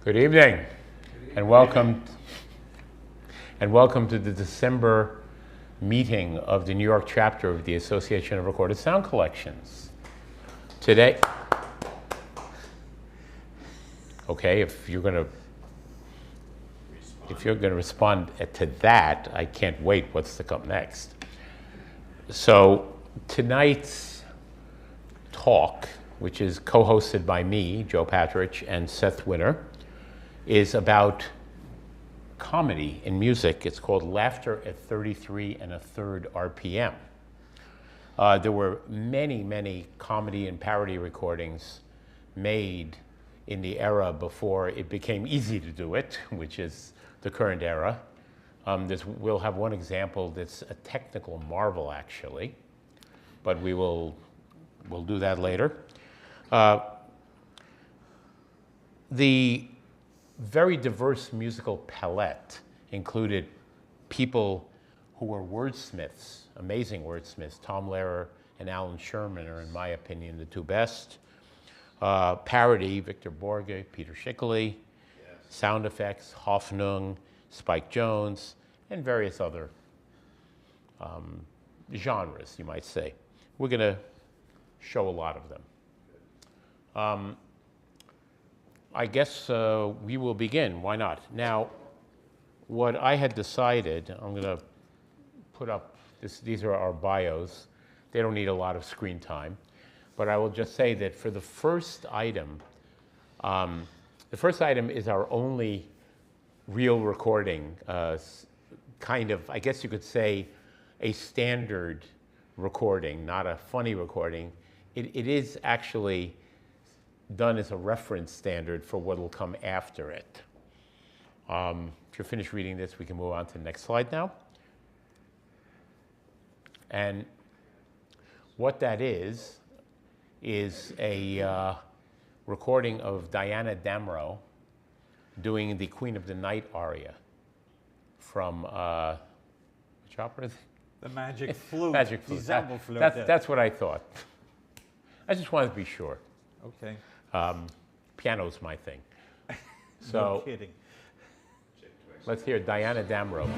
Good evening, and welcome to the December meeting of the New York chapter of the Association of Recorded Sound Collections. Today, okay, if you're going to respond to that, I can't wait what's to come next. So tonight's talk, which is co-hosted by me, Joe Patrych, and Seth Winter, is about comedy in music. It's called Laughter at 33 1/3 RPM. There were many comedy and parody recordings made in the era before it became easy to do it, which is the current era. We'll have one example that's a technical marvel, actually, but we'll do that later. The very diverse musical palette included people who were wordsmiths, amazing wordsmiths. Tom Lehrer and Alan Sherman are, in my opinion, the two best. Parody, Victor Borge, Peter Schickele. Yes. Sound effects, Hoffnung, Spike Jones, and various other genres, you might say. We're going to show a lot of them. I guess we will begin. Why not? Now, what I had decided, I'm going to put up, these are our bios. They don't need a lot of screen time. But I will just say that for the first item is our only real recording, kind of, I guess you could say, a standard recording, not a funny recording. It is actually done as a reference standard for what will come after it. If you're finished reading this, we can move on to the next slide now. And what that is a recording of Diana Damrau doing the Queen of the Night aria from which opera is it? The Magic Flute. Magic Flute. That's what I thought. I just wanted to be sure. Okay. Piano's my thing. So, no kidding. Let's hear Diana Damrau.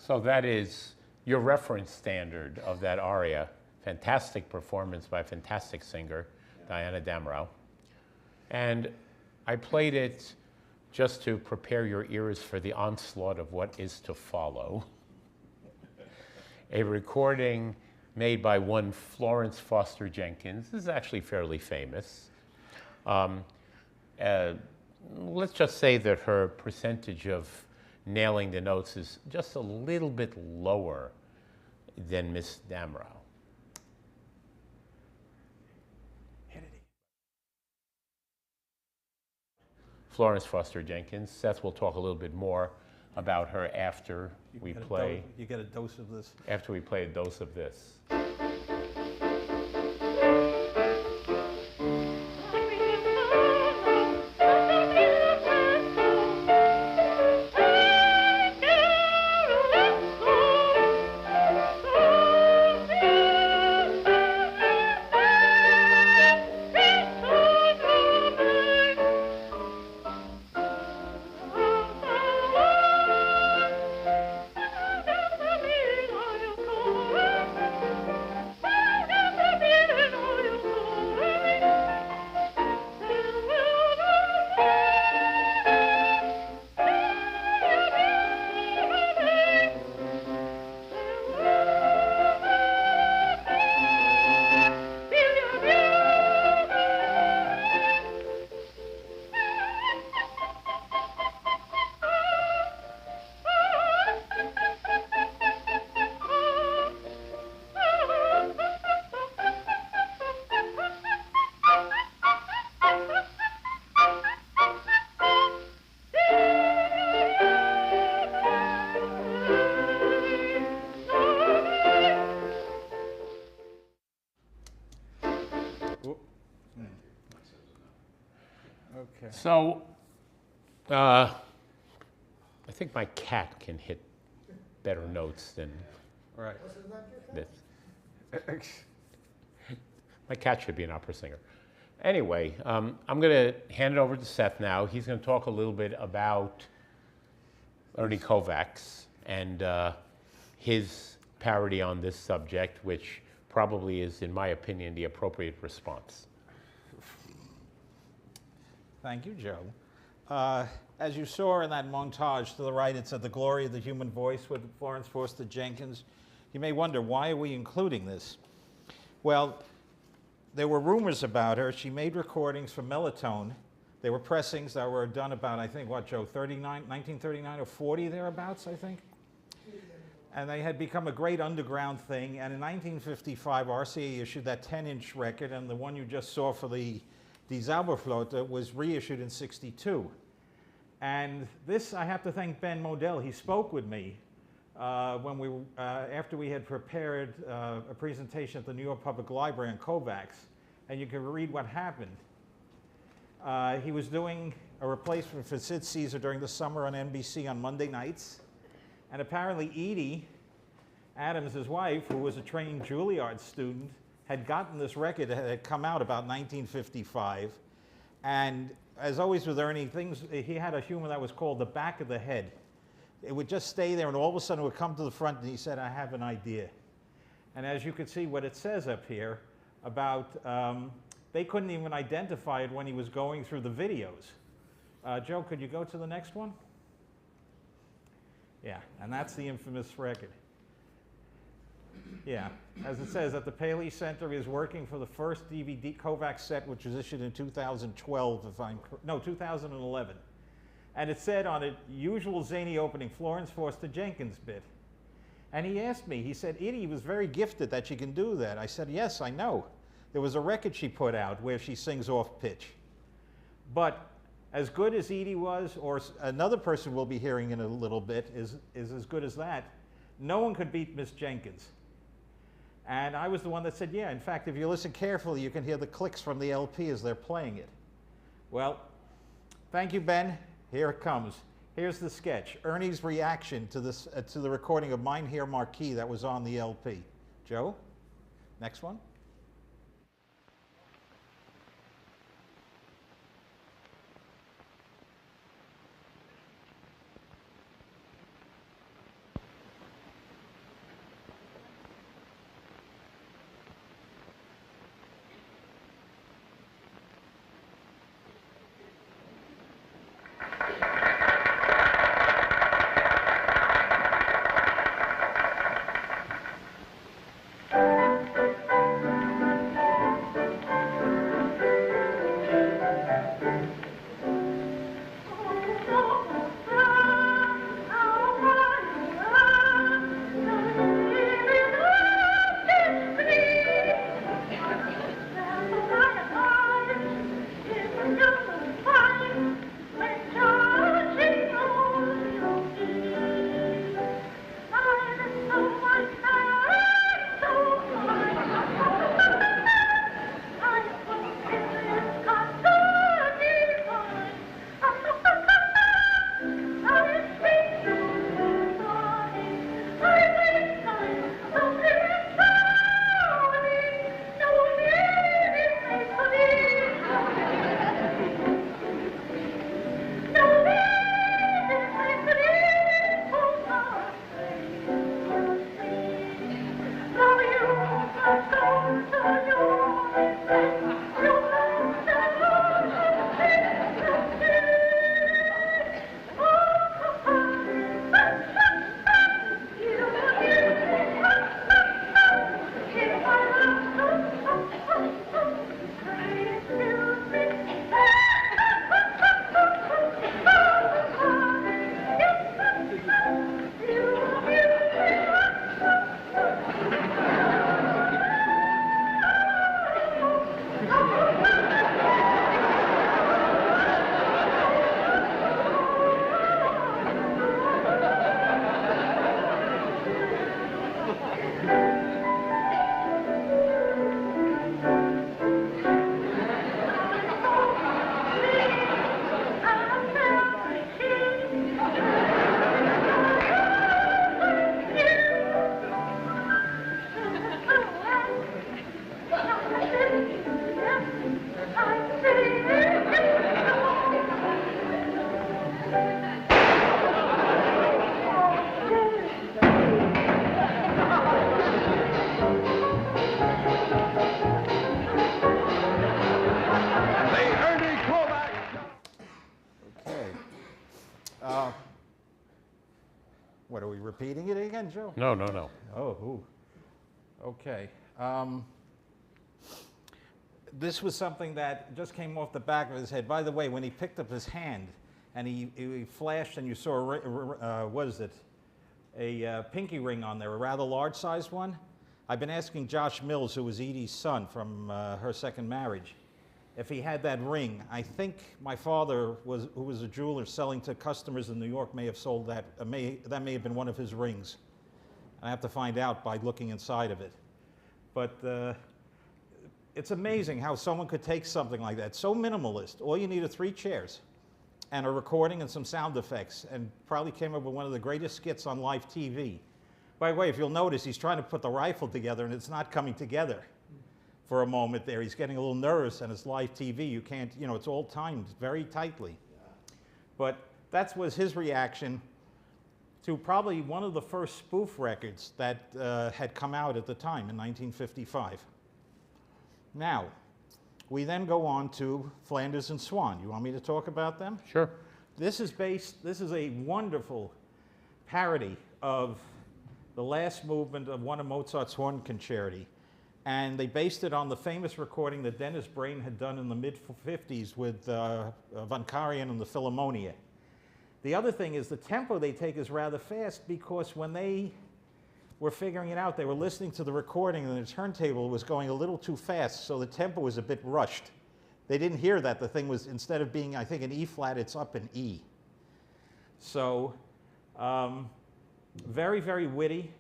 So that is your reference standard of that aria. Fantastic performance by a fantastic singer, Diana Damrau. And I played it just to prepare your ears for the onslaught of what is to follow. A recording made by one Florence Foster Jenkins. This is actually fairly famous. Let's just say that her percentage of nailing the notes is just a little bit lower than Miss Damrau. Florence Foster Jenkins. Seth will talk a little bit more about her after we play. You get a dose of this. After we play a dose of this. Okay. So, I think my cat can hit better notes than Right. this. My cat should be an opera singer. Anyway, I'm going to hand it over to Seth now. He's going to talk a little bit about Ernie Kovacs and his parody on this subject, which probably is, in my opinion, the appropriate response. Thank you, Joe. As you saw in that montage to the right, it said The Glory of the Human Voice with Florence Foster Jenkins. You may wonder, why are we including this? Well, there were rumors about her. She made recordings for Melotone. They were pressings that were done about, I think, what, Joe, 1939 or 40 thereabouts, I think? And they had become a great underground thing. And in 1955, RCA issued that 10-inch record, and the one you just saw for the Die Zauberflöte was reissued in '62. And this, I have to thank Ben Modell. He spoke with me when after we had prepared a presentation at the New York Public Library on Kovacs, and you can read what happened. He was doing a replacement for Sid Caesar during the summer on NBC on Monday nights, and apparently Edie Adams, his wife, who was a trained Juilliard student, had gotten this record that had come out about 1955, and as always with Ernie, he had a humor that was called the back of the head. It would just stay there, and all of a sudden it would come to the front, and he said, I have an idea. And as you can see what it says up here about, they couldn't even identify it when he was going through the videos. Joe, could you go to the next one? Yeah, and that's the infamous record. Yeah, as it says, at the Paley Center, he is working for the first DVD Kovacs set, which was issued in 2012, 2011. And it said on it, usual zany opening, Florence Foster Jenkins bit. And he asked me, he said, Edie was very gifted that she can do that. I said, yes, I know. There was a record she put out where she sings off pitch. But as good as Edie was, or another person we'll be hearing in a little bit is as good as that, no one could beat Miss Jenkins. And I was the one that said, yeah, in fact, if you listen carefully, you can hear the clicks from the LP as they're playing it. Well, thank you, Ben. Here it comes. Here's the sketch. Ernie's reaction to this, to the recording of Mein Herr Marquis that was on the LP. Joe, next one. we repeating it again, Joe? No, no, no. Oh, ooh. Okay. This was something that just came off the back of his head. By the way, when he picked up his hand and he flashed and you saw, what is it, a pinky ring on there, a rather large sized one. I've been asking Josh Mills, who was Edie's son from her second marriage, if he had that ring. I think my father, who was a jeweler selling to customers in New York, may have sold that. That may have been one of his rings. I have to find out by looking inside of it. But it's amazing how someone could take something like that, so minimalist. All you need are 3 chairs and a recording and some sound effects, and probably came up with one of the greatest skits on live TV. By the way, if you'll notice, he's trying to put the rifle together and it's not coming together for a moment there. He's getting a little nervous, and it's live TV. You can't, you know, it's all timed very tightly. But that was his reaction to probably one of the first spoof records that had come out at the time in 1955. Now, we then go on to Flanders and Swan. You want me to talk about them? Sure. This is a wonderful parody of the last movement of one of Mozart's horn concerti. And they based it on the famous recording that Dennis Brain had done in the mid-50s with Von Karajan and the Philharmonia. The other thing is the tempo they take is rather fast, because when they were figuring it out, they were listening to the recording and the turntable was going a little too fast, so the tempo was a bit rushed. They didn't hear that. The thing was, instead of being, I think, an E flat, it's up in E. So, very, very witty.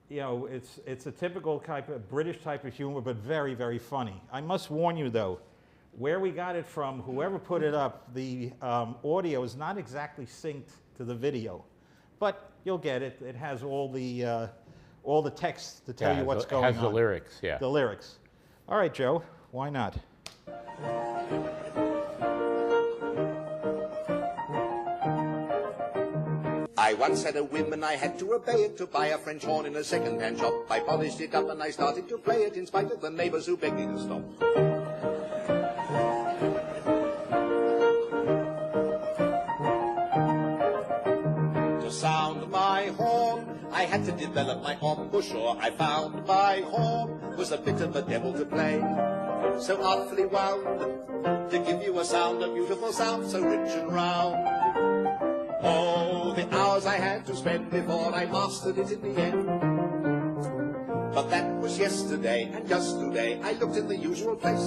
You know, it's a typical type of British type of humor, but very, very funny. I must warn you, though, where we got it from, whoever put it up, the audio is not exactly synced to the video, but you'll get it. It has all the text to tell you what's going on. It has the lyrics, yeah. The lyrics. All right, Joe, why not? I once had a whim and I had to obey it, to buy a French horn in a second-hand shop. I polished it up and I started to play it, in spite of the neighbors who begged me to stop. To sound my horn, I had to develop my embouchure. I found my horn was a bit of a devil to play, so artfully wound to give you a sound, a beautiful sound, so rich and round. Oh, the hours I had to spend before I mastered it in the end. But that was yesterday, and just today I looked in the usual place.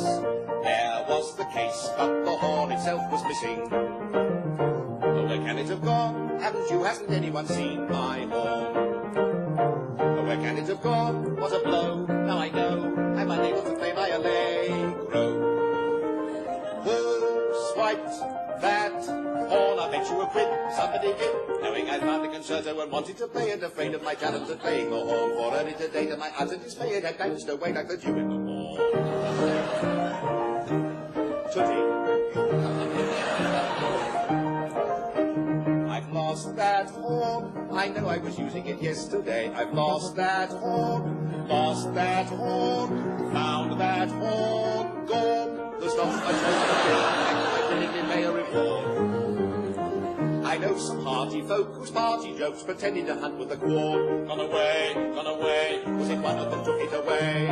There was the case, but the horn itself was missing. Oh, where can it have gone? Hasn't anyone seen my horn? Oh, where can it have gone? What a blow! Now I know I'm unable to play my allegro. Who swiped that horn? I bet you a quid somebody did, knowing I found a concerto and wanted to play it, afraid of my talent at playing the horn. For early today, to my utter dismay, it had vanished away like the dew in the morn. Tootie. I've lost that horn. I know I was using it yesterday. I've lost that horn. Lost that horn. Found that horn. Gone. The stops I chose to willingly pay a reward. I know some hearty folk whose party jokes pretending to hunt with the quad. Gone away, was it one of them took it away?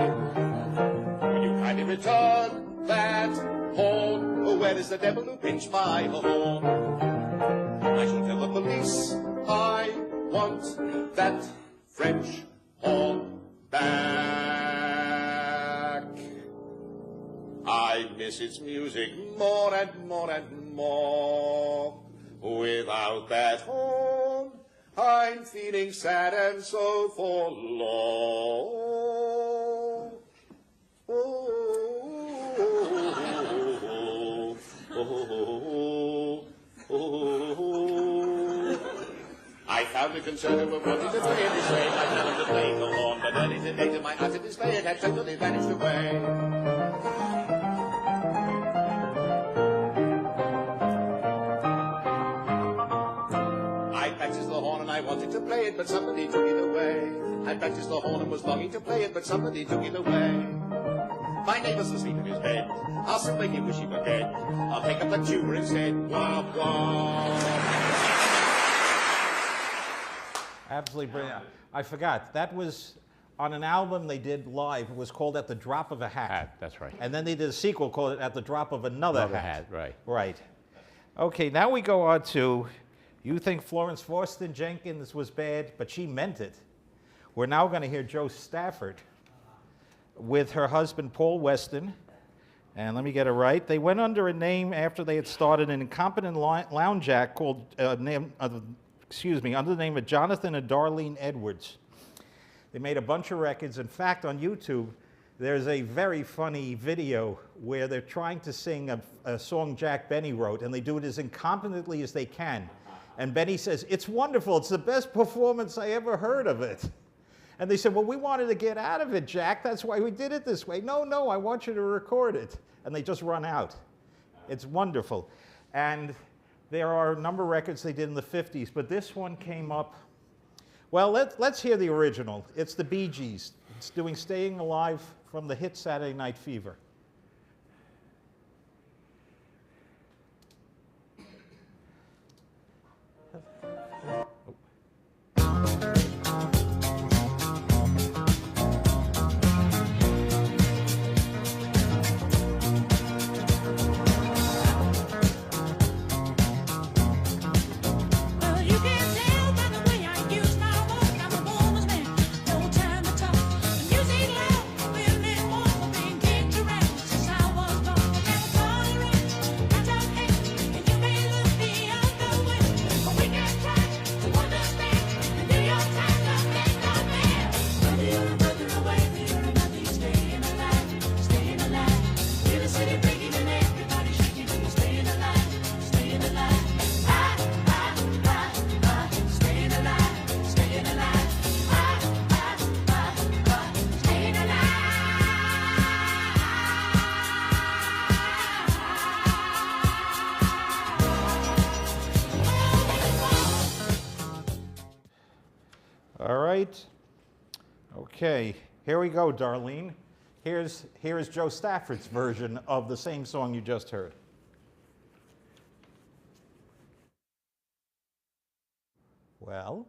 Will you kindly return that horn? Oh, where is the devil who pinched my horn? I shall tell the police I want that French horn back. I miss its music more and more and more. Without that horn, I'm feeling sad and so forlorn. I found a concerto and wanted to play it this way. I found to play the horn, but early today, to my utter dismay, it had totally vanished away. I wanted to play it, but somebody took it away. I practiced the horn and was longing to play it, but somebody took it away. My neighbor's asleep in his bed. I'll soon make him wish he were dead. I'll take up the tuba instead. Wah, wah. Absolutely brilliant. I forgot. That was on an album they did live. It was called At the Drop of a Hat. Hat, that's right. And then they did a sequel called At the Drop of Another Another Hat. hat, right. Right. Okay, now we go on to, you think Florence Foster Jenkins was bad, but she meant it. We're now going to hear Jo Stafford with her husband Paul Weston. And let me get it right. They went under a name after they had started an incompetent lounge act called, under the name of Jonathan and Darlene Edwards. They made a bunch of records. In fact, on YouTube, there's a very funny video where they're trying to sing a song Jack Benny wrote, and they do it as incompetently as they can. And Benny says, "It's wonderful. It's the best performance I ever heard of it." And they said, "Well, we wanted to get out of it, Jack. That's why we did it this way." "No, no, I want you to record it." And they just run out. It's wonderful. And there are a number of records they did in the 50s, but this one came up. Well, let's hear the original. It's the Bee Gees. It's doing Staying Alive from the hit Saturday Night Fever. All right. Okay, here we go, Darlene. Here's Jo Stafford's version of the same song you just heard. Well.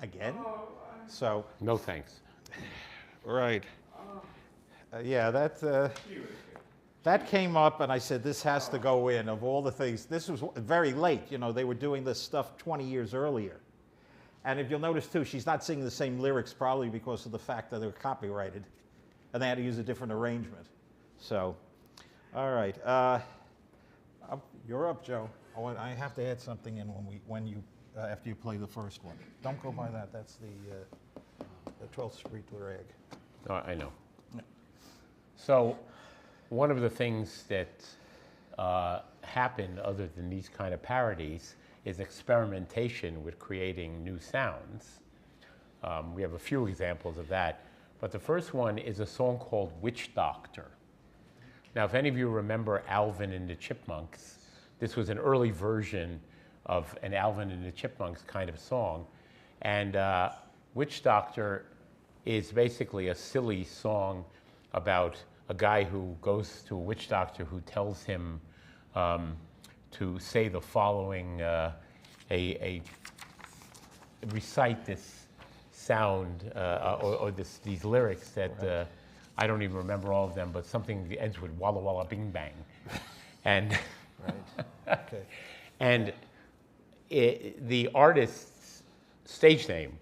Again? So. No thanks. Right. Yeah, that came up, and I said, this has to go in. Of all the things, this was very late. You know, they were doing this stuff 20 years earlier. And if you'll notice, too, she's not singing the same lyrics, probably because of the fact that they were copyrighted, and they had to use a different arrangement. So, all right. You're up, Joe. Oh, I have to add something in after you play the first one. Don't go by that. That's the 12th Street Rag. Oh, I know. Yeah. So, one of the things that happen other than these kind of parodies is experimentation with creating new sounds. We have a few examples of that, but the first one is a song called Witch Doctor. Now, if any of you remember Alvin and the Chipmunks, this was an early version of an Alvin and the Chipmunks kind of song. And Witch Doctor is basically a silly song about a guy who goes to a witch doctor who tells him to say the following, recite this sound or these lyrics that I don't even remember all of them, but something that ends with Walla Walla Bing Bang. And, Right. Okay. and the artist's stage name,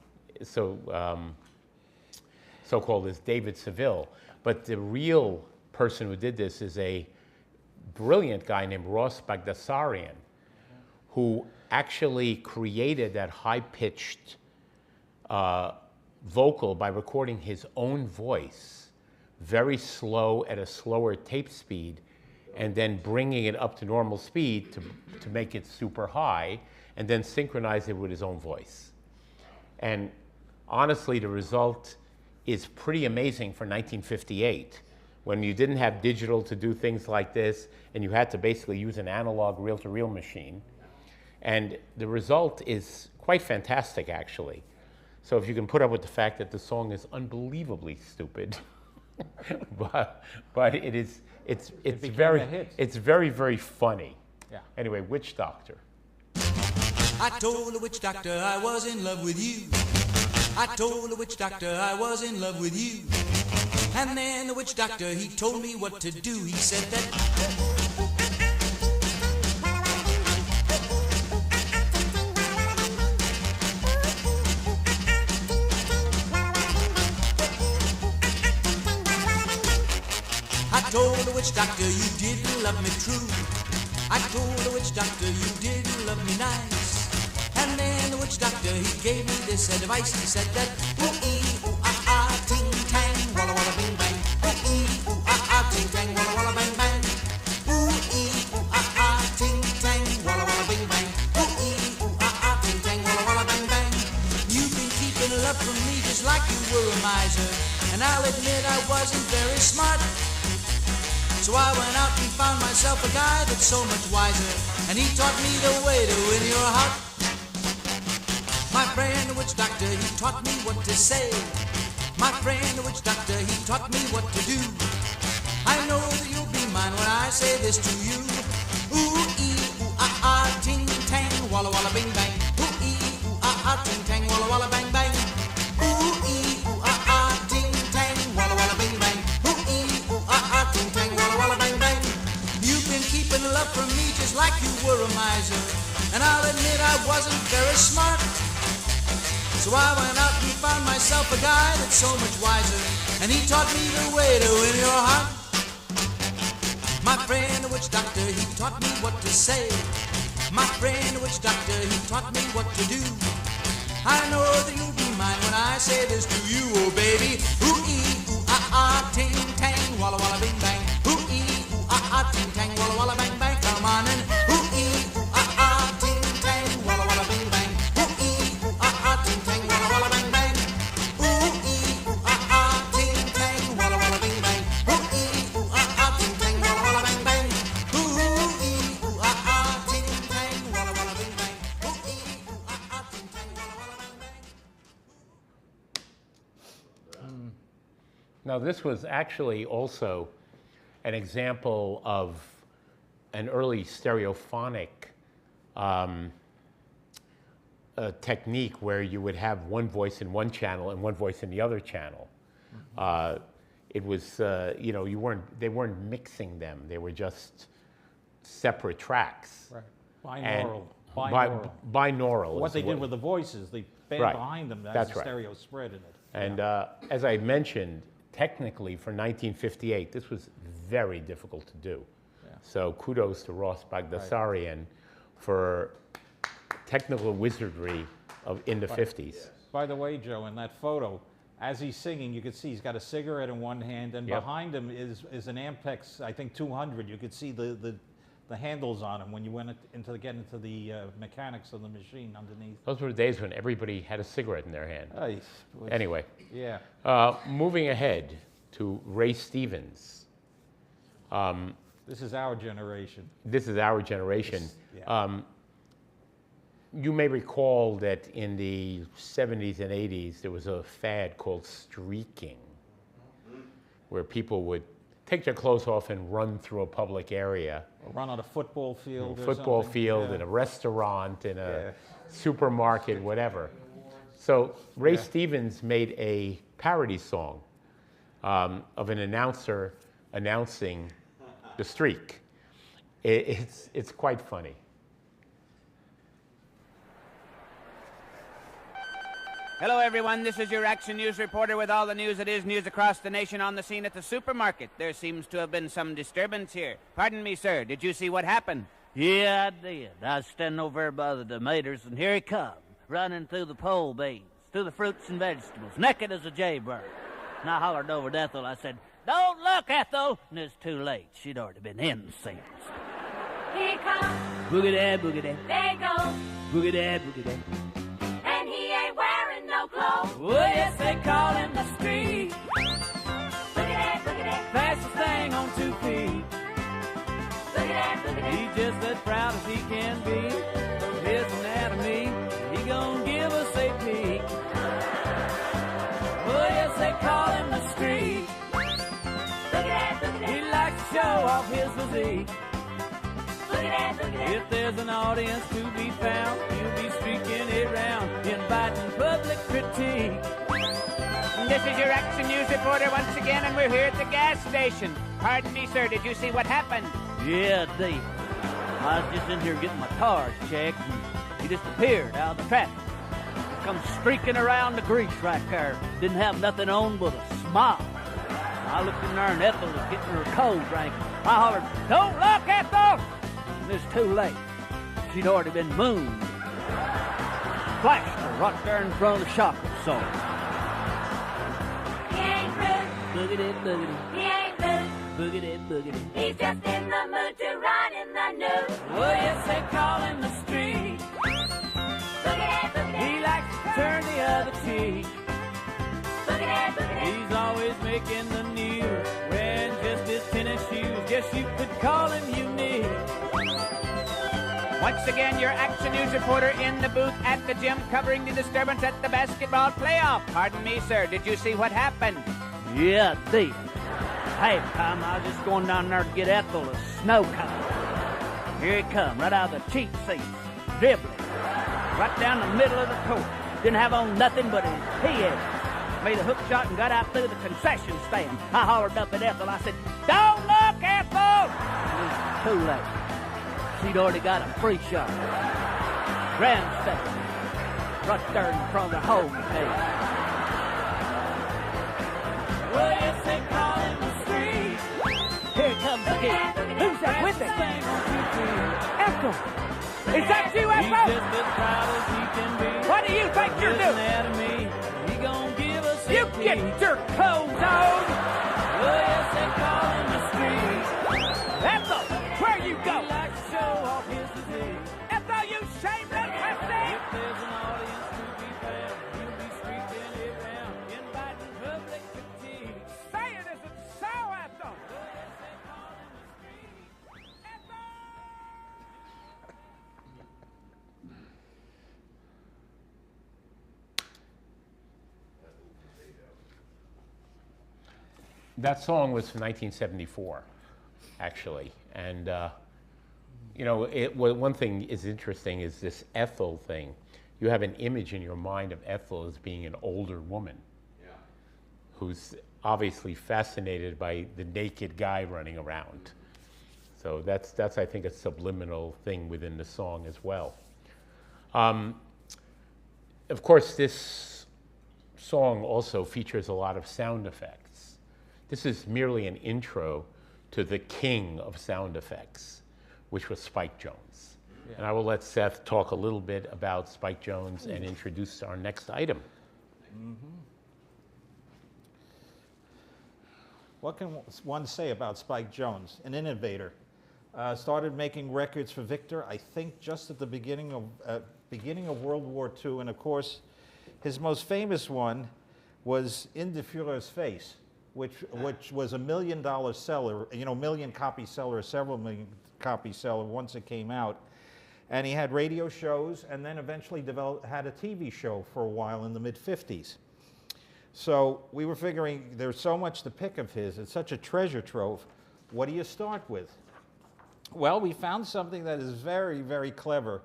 so-called, is David Seville. But the real person who did this is a brilliant guy named Ross Bagdasarian, who actually created that high-pitched vocal by recording his own voice, very slow at a slower tape speed, and then bringing it up to normal speed to make it super high, and then synchronize it with his own voice. And honestly, the result is pretty amazing for 1958, when you didn't have digital to do things like this, and you had to basically use an analog reel-to-reel machine. And the result is quite fantastic, actually. So if you can put up with the fact that the song is unbelievably stupid, but it's very, very funny. Yeah. Anyway, Witch Doctor. I told the witch doctor I was in love with you. I told the witch doctor I was in love with you. And then the witch doctor, he told me what to do. He said that I told the witch doctor you didn't love me true. I told the witch doctor you didn't love me nice. And then the witch doctor, he gave me this advice. He said that ooh-ee, ooh-ah-ah, ting-tang, walla-walla bing-bang. Ooh-ee, ooh-ah-ah, ting-tang, walla-walla bang-bang. Ooh-ee, ooh-ah-ah, ting-tang, walla-walla bing-bang. Ooh-ee, ooh-ah-ah, ting-tang, walla-walla bang-bang. You've been keeping love from me just like you were a miser. And I'll admit I wasn't very smart. So I went out and found myself a guy that's so much wiser. And he taught me the way to win your heart. My friend the witch doctor, he taught me what to say. My friend the witch doctor, he taught me what to do. I know that you'll be mine when I say this to you. Ooh-ee, ooh-ah-ah, ting-tang, walla-walla bing-bang. Ooh-ee, ooh-ah-ah, ting-tang, walla-walla bang-bang. Ooh-ee, ooh-ah-ah, ting-tang, walla-walla bing-bang. Ooh-ee, ooh-ah-ah, ting-tang, walla-walla bang-bang. You've been keeping love from me just like you were a miser. And I'll admit I wasn't very smart. So I went out and found myself a guy that's so much wiser. And he taught me the way to win your heart. My friend the witch doctor, he taught me what to say. My friend the witch doctor, he taught me what to do. I know that you'll be mine when I say this to you, oh baby. Ooh-ee, ooh-ah-ah, ting-tang, walla-walla bing-bang. Ooh-ee, ooh-ah-ah, ting-tang, walla-walla bang-bang. Come on and ooh-ee, ooh-ah-ah, ting-tang, walla-walla bing-bang. Ooh-ee, ooh-ah-ah, ting-tang, walla-walla bang-bang. Ooh-ee, ooh-ah-ah, ting-tang, walla-walla bing-bang. Ooh-ee, ooh-ah-ah, ting-tang, walla-walla bang-bang. Ooh-ee, ooh-ah-ah, ting-tang, walla-walla bing-bang. Ooh-ee, ooh-ah-ah, ting-tang, walla-walla bang-bang. Now, this was actually also an example of an early stereophonic technique where you would have one voice in one channel and one voice in the other channel. It was, they weren't mixing them. They were just separate tracks. Right. And Binaural. binaural. What is they the did word. with the voices, the band Right. behind them, that's That's a right. stereo spread in it. And as I mentioned, technically for 1958, this was very difficult to do. Yeah. So kudos to Ross Bagdasarian for technical wizardry in the 50s. By the way, Joe, in that photo, as he's singing, you can see he's got a cigarette in one hand, and Yep. behind him is an Ampex, I think 200. You could see the handles on them when you went get into the mechanics of the machine underneath. Those were the days when everybody had a cigarette in their hand. Anyway, Yeah. moving ahead to Ray Stevens. This is our generation. This is our generation. Yeah. You may recall that in the 70s and 80s, there was a fad called streaking, where people would take their clothes off and run through a public area. Or run on a football field. or Football something. field, Yeah. in a restaurant, in a Yeah. supermarket, whatever. So Ray Yeah. Stevens made a parody song of an announcer announcing the streak. It's quite funny. Hello, everyone. This is your Action News reporter with all the news that is news across the nation on the scene at the supermarket. There seems to have been some disturbance here. Pardon me, sir. Did you see what happened? Yeah, I did. I was standing over there by the tomatoes, and here he come, running through the pole beans, through the fruits and vegetables, naked as a jaybird. And I hollered over at Ethel. I said, "Don't look, Ethel!" And it's too late. She'd already been in since. Here he comes. Boogie dad, boogie dad. There he goes. Boogie dad, boogie dad. And he ain't wearing no clothes. Oh, yes, they call him the street. Boogie that, boogie that. Fastest thing on 2 feet. Boogie that, boogie that. He's just as proud as he can be. From his anatomy, he gon' give us a peek. Oh, yes, they call him the street. Boogie that, boogie that. He likes to show off his physique. Boogie that, boogie that. If there's an audience to be found, he'll be streaking it round, inviting public critique. This is your Action News reporter once again, and we're here at the gas station. Pardon me, sir. Did you see what happened? Yeah, Dave. I was just in here getting my tires checked, and he just appeared out of the traffic. He come streaking around the grease right there. Didn't have nothing on but a smile. I looked in there, and Ethel was getting her cold drink. I hollered, "Don't look, Ethel!" And it's too late. She'd already been mooned. Flashed her right there in front of the shop absorber. He ain't rude. Boogity, boogity, He ain't rude. boogity, boogity. He's just in the mood to run in the nude. Oh, yes, they call him the street. Boogie that, boogie that. He likes to turn the other cheek. Boogie that, boogie that. He's always making the news, wearing just his tennis shoes. Guess you could call him unique. Once again, your Action News reporter in the booth at the gym covering the disturbance at the basketball playoff. Pardon me, sir. Did you see what happened? Yeah, Dave. Halftime, I was just going down there to get Ethel a snow cone. Here he come, right out of the cheap seats, dribbling, right down the middle of the court. Didn't have on nothing but his head. Made a hook shot and got out through the concession stand. I hollered up at Ethel. I said, "Don't look, Ethel!" It was too late. She'd already got a free shot. Grandstand. Right there in front of the home page. Well, yes, they call him the street. Here comes the kid. Who's that with him? Ethel! Is that you, He's Ethel? just as proud as he can be. What do you think you're His doing? anatomy, he gon' give us a You peek. get your clothes on! Well, yes, they call him the street. Ethel, where you He go? likes to show off his physique. Ethel, you shameless hussy! If there's an audience to be found, he'll be streaking it round, inviting public critique. Say it isn't so, Ethel! Well, yes, they call him the street. That song was from 1974, actually. And, you know, one thing is interesting is this Ethel thing. You have an image in your mind of Ethel as being an older woman who's obviously fascinated by the naked guy running around. So that's I think, a subliminal thing within the song as well. Of course, this song also features a lot of sound effects. This is merely an intro to the king of sound effects, which was Spike Jones. Yeah. And I will let Seth talk a little bit about Spike Jones and introduce our next item. What can one say about Spike Jones? An innovator. Started making records for Victor, I think, just at the beginning of World War II. And of course, his most famous one was In the Führer's Face, which was $1 million seller, you know, million copy seller, several million copy seller once it came out. And he had radio shows, and then eventually had a TV show for a while in the mid-50s. So we were figuring there's so much to pick of his. It's such a treasure trove. What do you start with? Well, we found something that is very, very clever,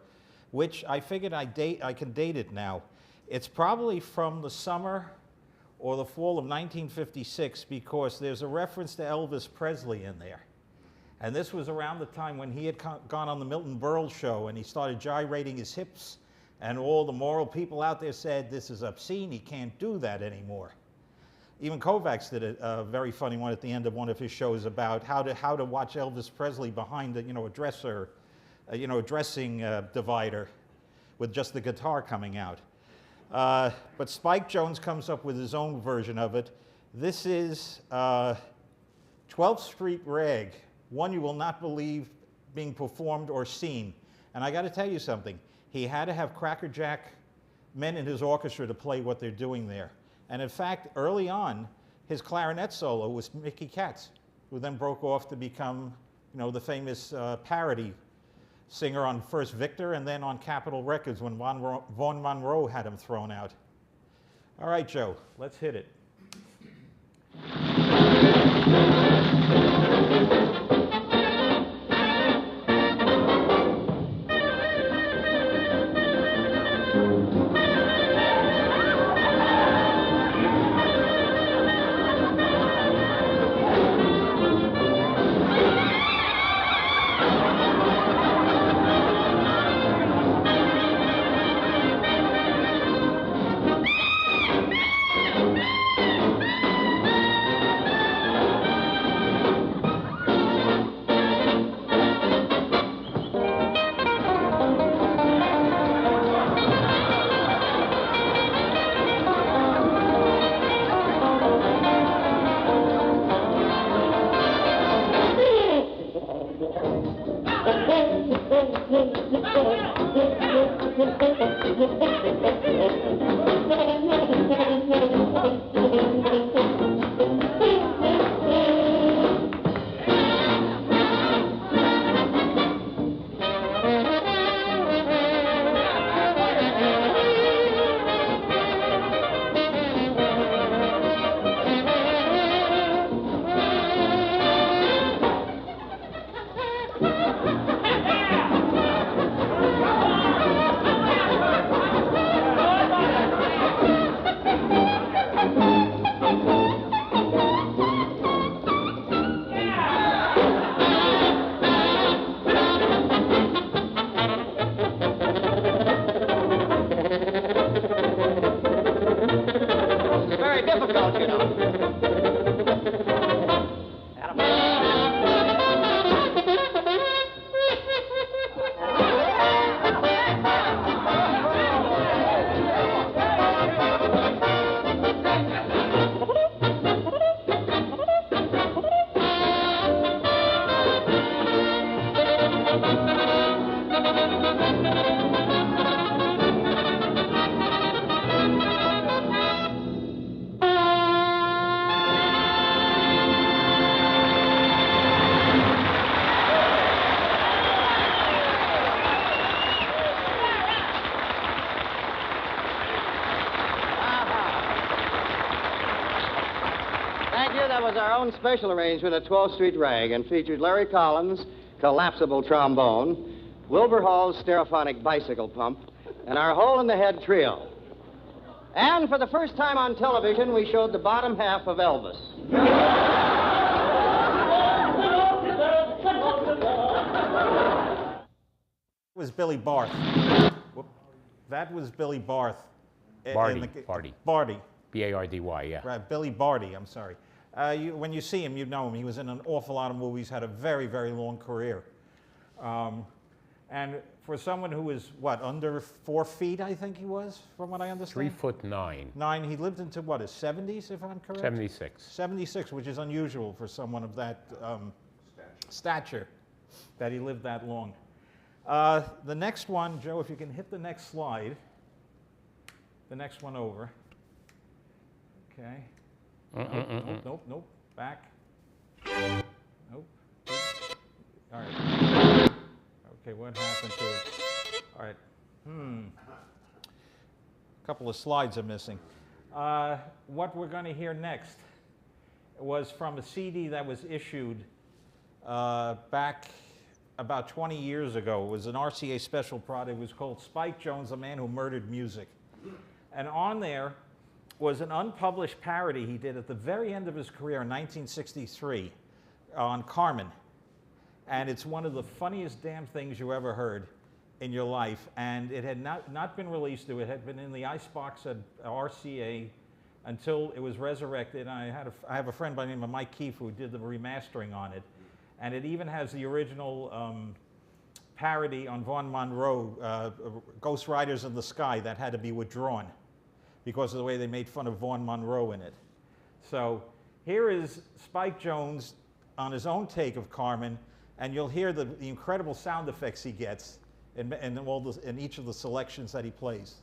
which I figured I can date it now. It's probably from the summer or the fall of 1956, because there's a reference to Elvis Presley in there. And this was around the time when he had gone on the Milton Berle show and he started gyrating his hips, and all the moral people out there said, this is obscene, he can't do that anymore. Even Kovacs did a very funny one at the end of one of his shows about how to watch Elvis Presley behind a dresser, a dressing divider with just the guitar coming out. But Spike Jones comes up with his own version of it. This is 12th Street Rag, one you will not believe being performed or seen. And I got to tell you something. He had to have Cracker Jack men in his orchestra to play what they're doing there. And in fact, early on, his clarinet solo was Mickey Katz, who then broke off to become, the famous parody singer on first Victor and then on Capitol Records when Vaughn Monroe had him thrown out. All right, Joe, let's hit it. That was our own special arrangement of 12th Street Rag and featured Larry Collins' collapsible trombone, Wilbur Hall's stereophonic bicycle pump, and our Hole in the Head trio. And for the first time on television, we showed the bottom half of Elvis. It was Billy Barth. That was Billy Barth. Barty. Barty. B-A-R-D-Y, yeah. Right, Billy Barty, I'm sorry. When you see him, you know him. He was in an awful lot of movies, had a very, very long career. And for someone who was, under 4 feet, I think he was, from what I understand? 3'9". 9. He lived into, his 70s, if I'm correct? 76. 76, which is unusual for someone of that stature, that he lived that long. The next one, Joe, if you can hit the next slide. The next one over. Okay. Nope. Back. Nope. All right. Okay, what happened to it? All right. A couple of slides are missing. What we're going to hear next was from a CD that was issued back about 20 years ago. It was an RCA special product. It was called Spike Jones, The Man Who Murdered Music. And on there was an unpublished parody he did at the very end of his career in 1963 on Carmen. And it's one of the funniest damn things you ever heard in your life. And it had not been released. It had been in the icebox at RCA until it was resurrected. And I have a friend by the name of Mike Keefe who did the remastering on it. And it even has the original parody on Vaughn Monroe, Ghost Riders in the Sky, that had to be withdrawn because of the way they made fun of Vaughn Monroe in it. So here is Spike Jones on his own take of Carmen, and you'll hear the incredible sound effects he gets in each of the selections that he plays.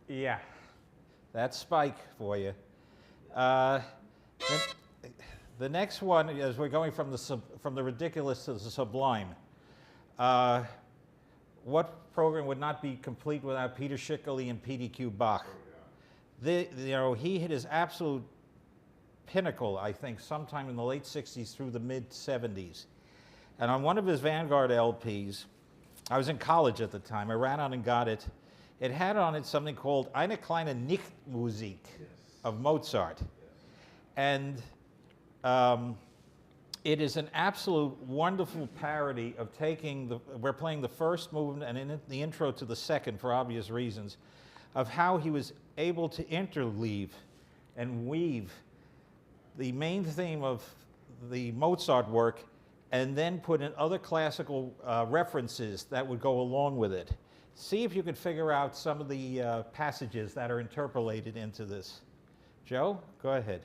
Yeah, that's Spike for you. The next one is we're going from the ridiculous to the sublime. What program would not be complete without Peter Schickele and P.D.Q. Bach? He hit his absolute pinnacle, I think, sometime in the late 60s through the mid 70s. And on one of his Vanguard LPs, I was in college at the time, I ran out and got it. It had on it something called Eine kleine Nichtmusik of Mozart. And it is an absolute wonderful parody of we're playing the first movement and in the intro to the second for obvious reasons, of how he was able to interleave and weave the main theme of the Mozart work and then put in other classical references that would go along with it. See if you could figure out some of the passages that are interpolated into this. Joe, go ahead.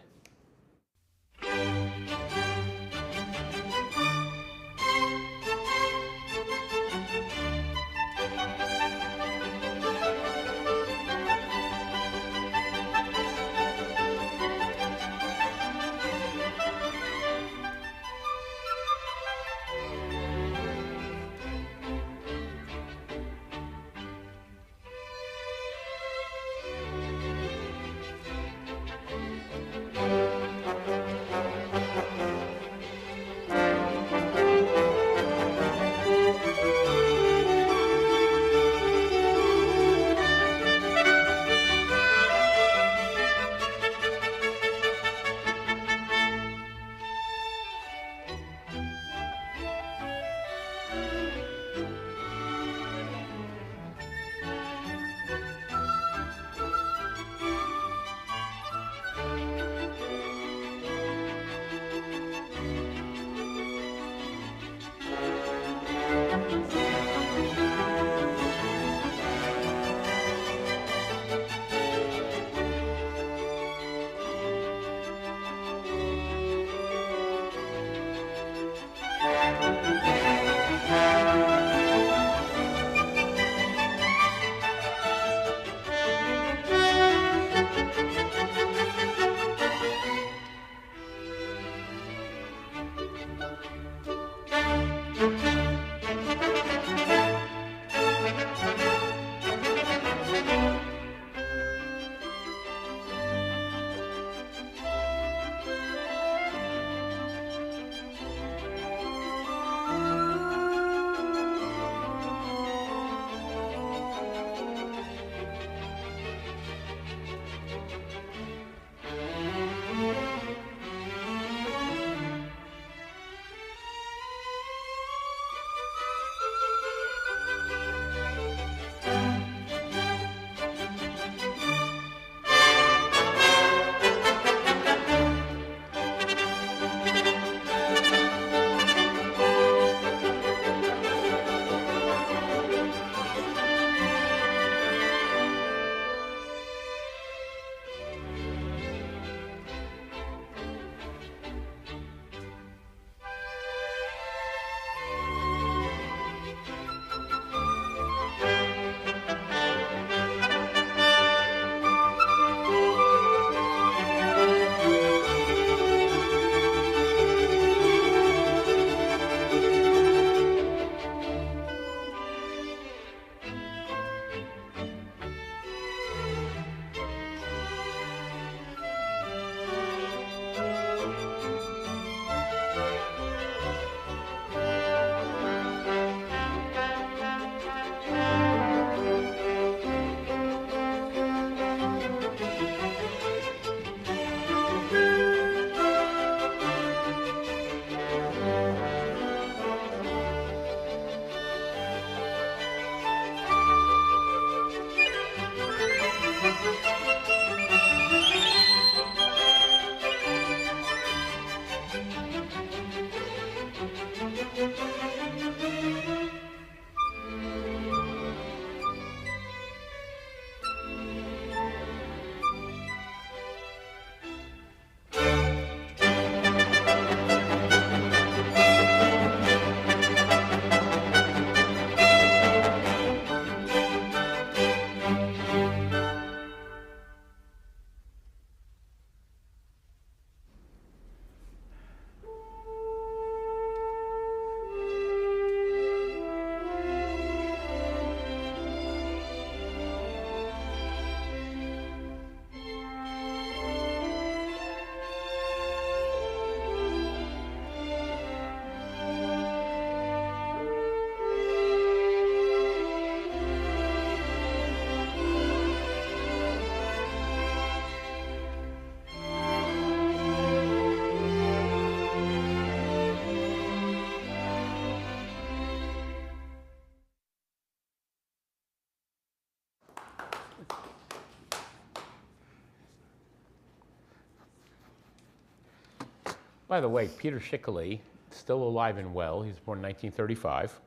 By the way, Peter Schickele still alive and well. He was born in 1935.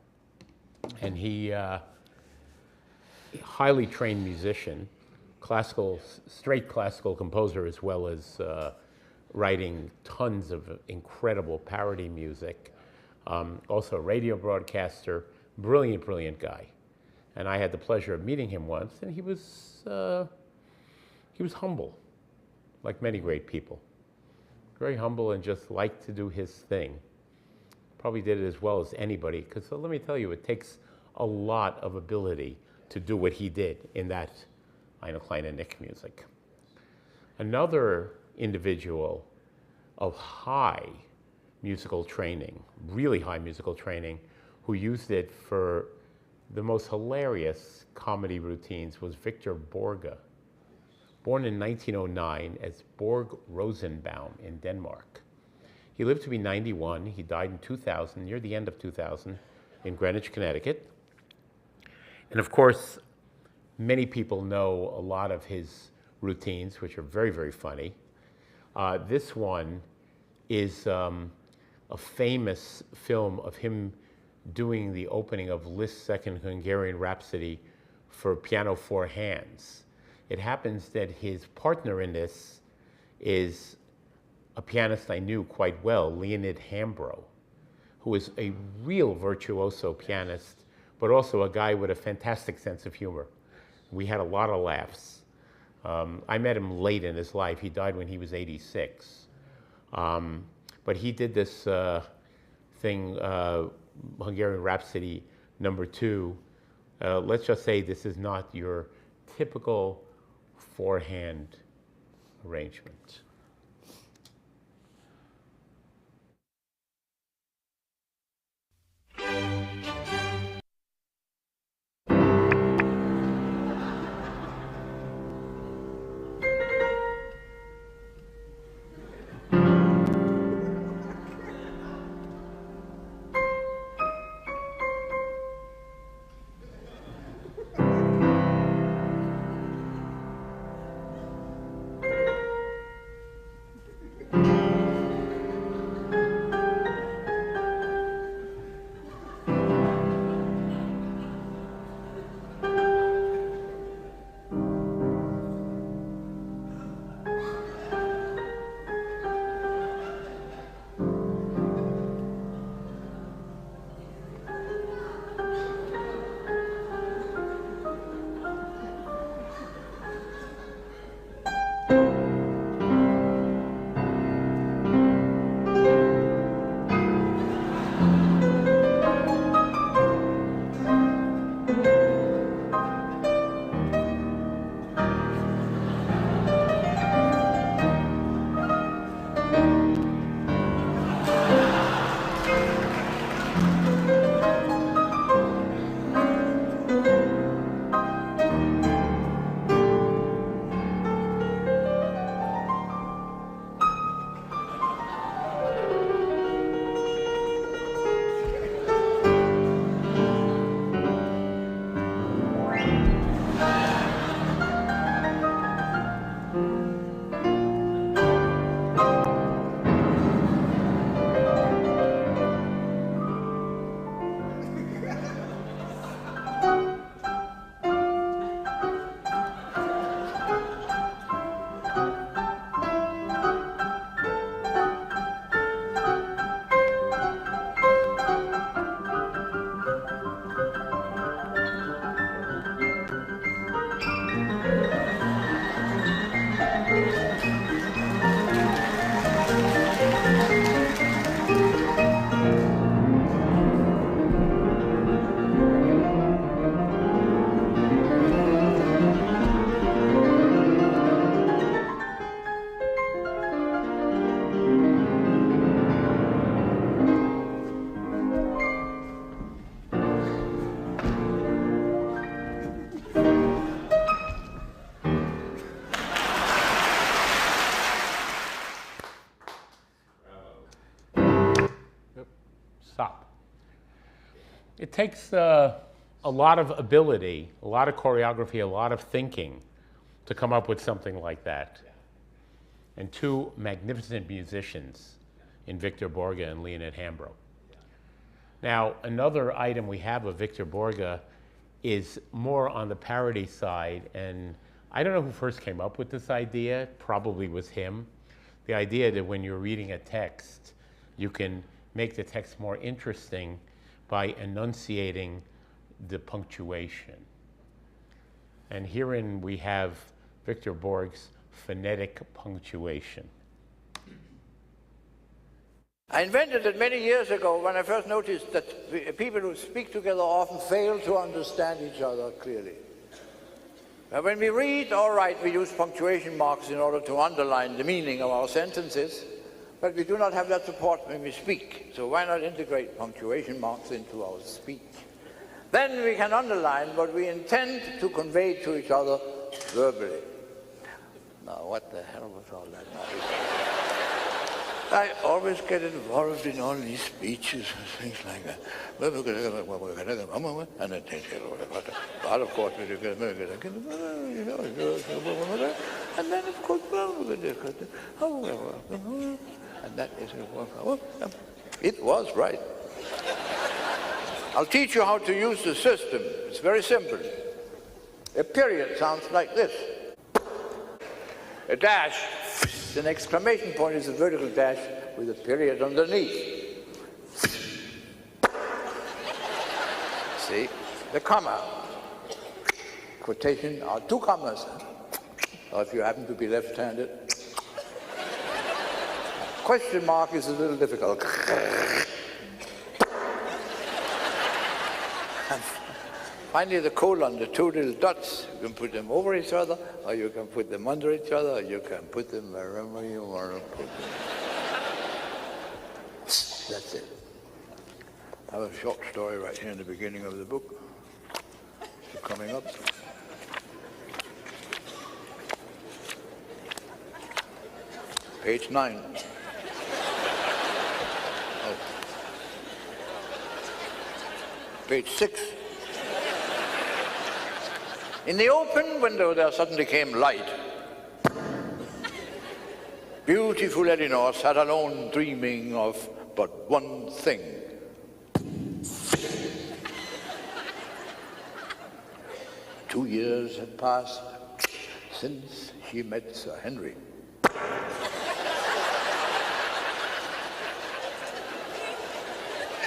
And he, highly trained musician, straight classical composer, as well as writing tons of incredible parody music. Also a radio broadcaster, brilliant guy. And I had the pleasure of meeting him once, and he was humble, like many great people. Very humble and just liked to do his thing. Probably did it as well as anybody, because let me tell you, it takes a lot of ability to do what he did in that Eine kleine Nick music. Another individual of high musical training, really high musical training, who used it for the most hilarious comedy routines was Victor Borge. Born in 1909 as Borg Rosenbaum in Denmark. He lived to be 91. He died in 2000, near the end of 2000, in Greenwich, Connecticut. And of course, many people know a lot of his routines, which are very funny. This one is a famous film of him doing the opening of Liszt's second Hungarian Rhapsody for piano 4 hands. It happens that his partner in this is a pianist I knew quite well, Leonid Hambro, who is a real virtuoso pianist, but also a guy with a fantastic sense of humor. We had a lot of laughs. I met him late in his life. He died when he was 86. But he did this thing, Hungarian Rhapsody #2. Let's just say this is not your typical 4-hand arrangement. Stop. It takes a lot of ability, a lot of choreography, a lot of thinking to come up with something like that. And two magnificent musicians in Victor Borge and Leonid Hambro. Now, another item we have of Victor Borge is more on the parody side, and I don't know who first came up with this idea, probably was him. The idea that when you're reading a text, you can make the text more interesting by enunciating the punctuation. And herein we have Victor Borge's phonetic punctuation. I invented it many years ago when I first noticed that people who speak together often fail to understand each other clearly. Now, when we read or write, we use punctuation marks in order to underline the meaning of our sentences, but we do not have that support when we speak. So why not integrate punctuation marks into our speech? Then we can underline what we intend to convey to each other verbally. Now, what the hell was all that noise? I always get involved in all these speeches and things like that. And then but of course, and then of course, and that is it was right. I'll teach you how to use the system. It's very simple. A period sounds like this. A dash. An exclamation point is a vertical dash with a period underneath. See? The comma. Quotation are two commas. Or if you happen to be left-handed. Question mark is a little difficult. And finally, the colon, the two little dots, you can put them over each other, or you can put them under each other, or you can put them wherever you want to put them. That's it. I have a short story right here in the beginning of the book. It's coming up. Page 9. Oh. Page 6. In the open window there suddenly came light. Beautiful Elinor sat alone dreaming of but one thing. 2 years had passed since she met Sir Henry.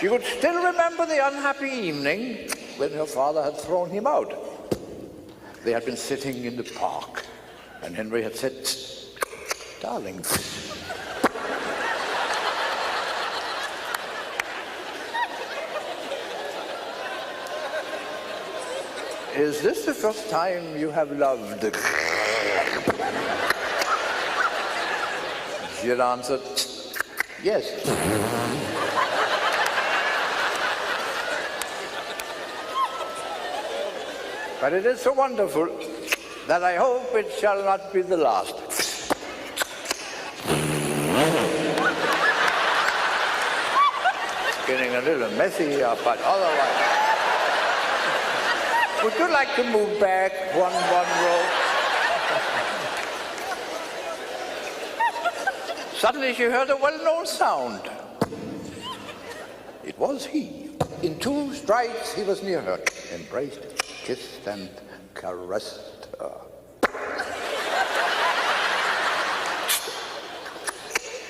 She could still remember the unhappy evening when her father had thrown him out. They had been sitting in the park, and Henry had said, "Darling." Is this the first time you have loved? She had answered, yes. But it is so wonderful that I hope it shall not be the last. It's getting a little messy here, but otherwise. Would you like to move back one row? Suddenly she heard a well-known sound. It was he. In 2 strides he was near her, embraced, kissed and caressed her.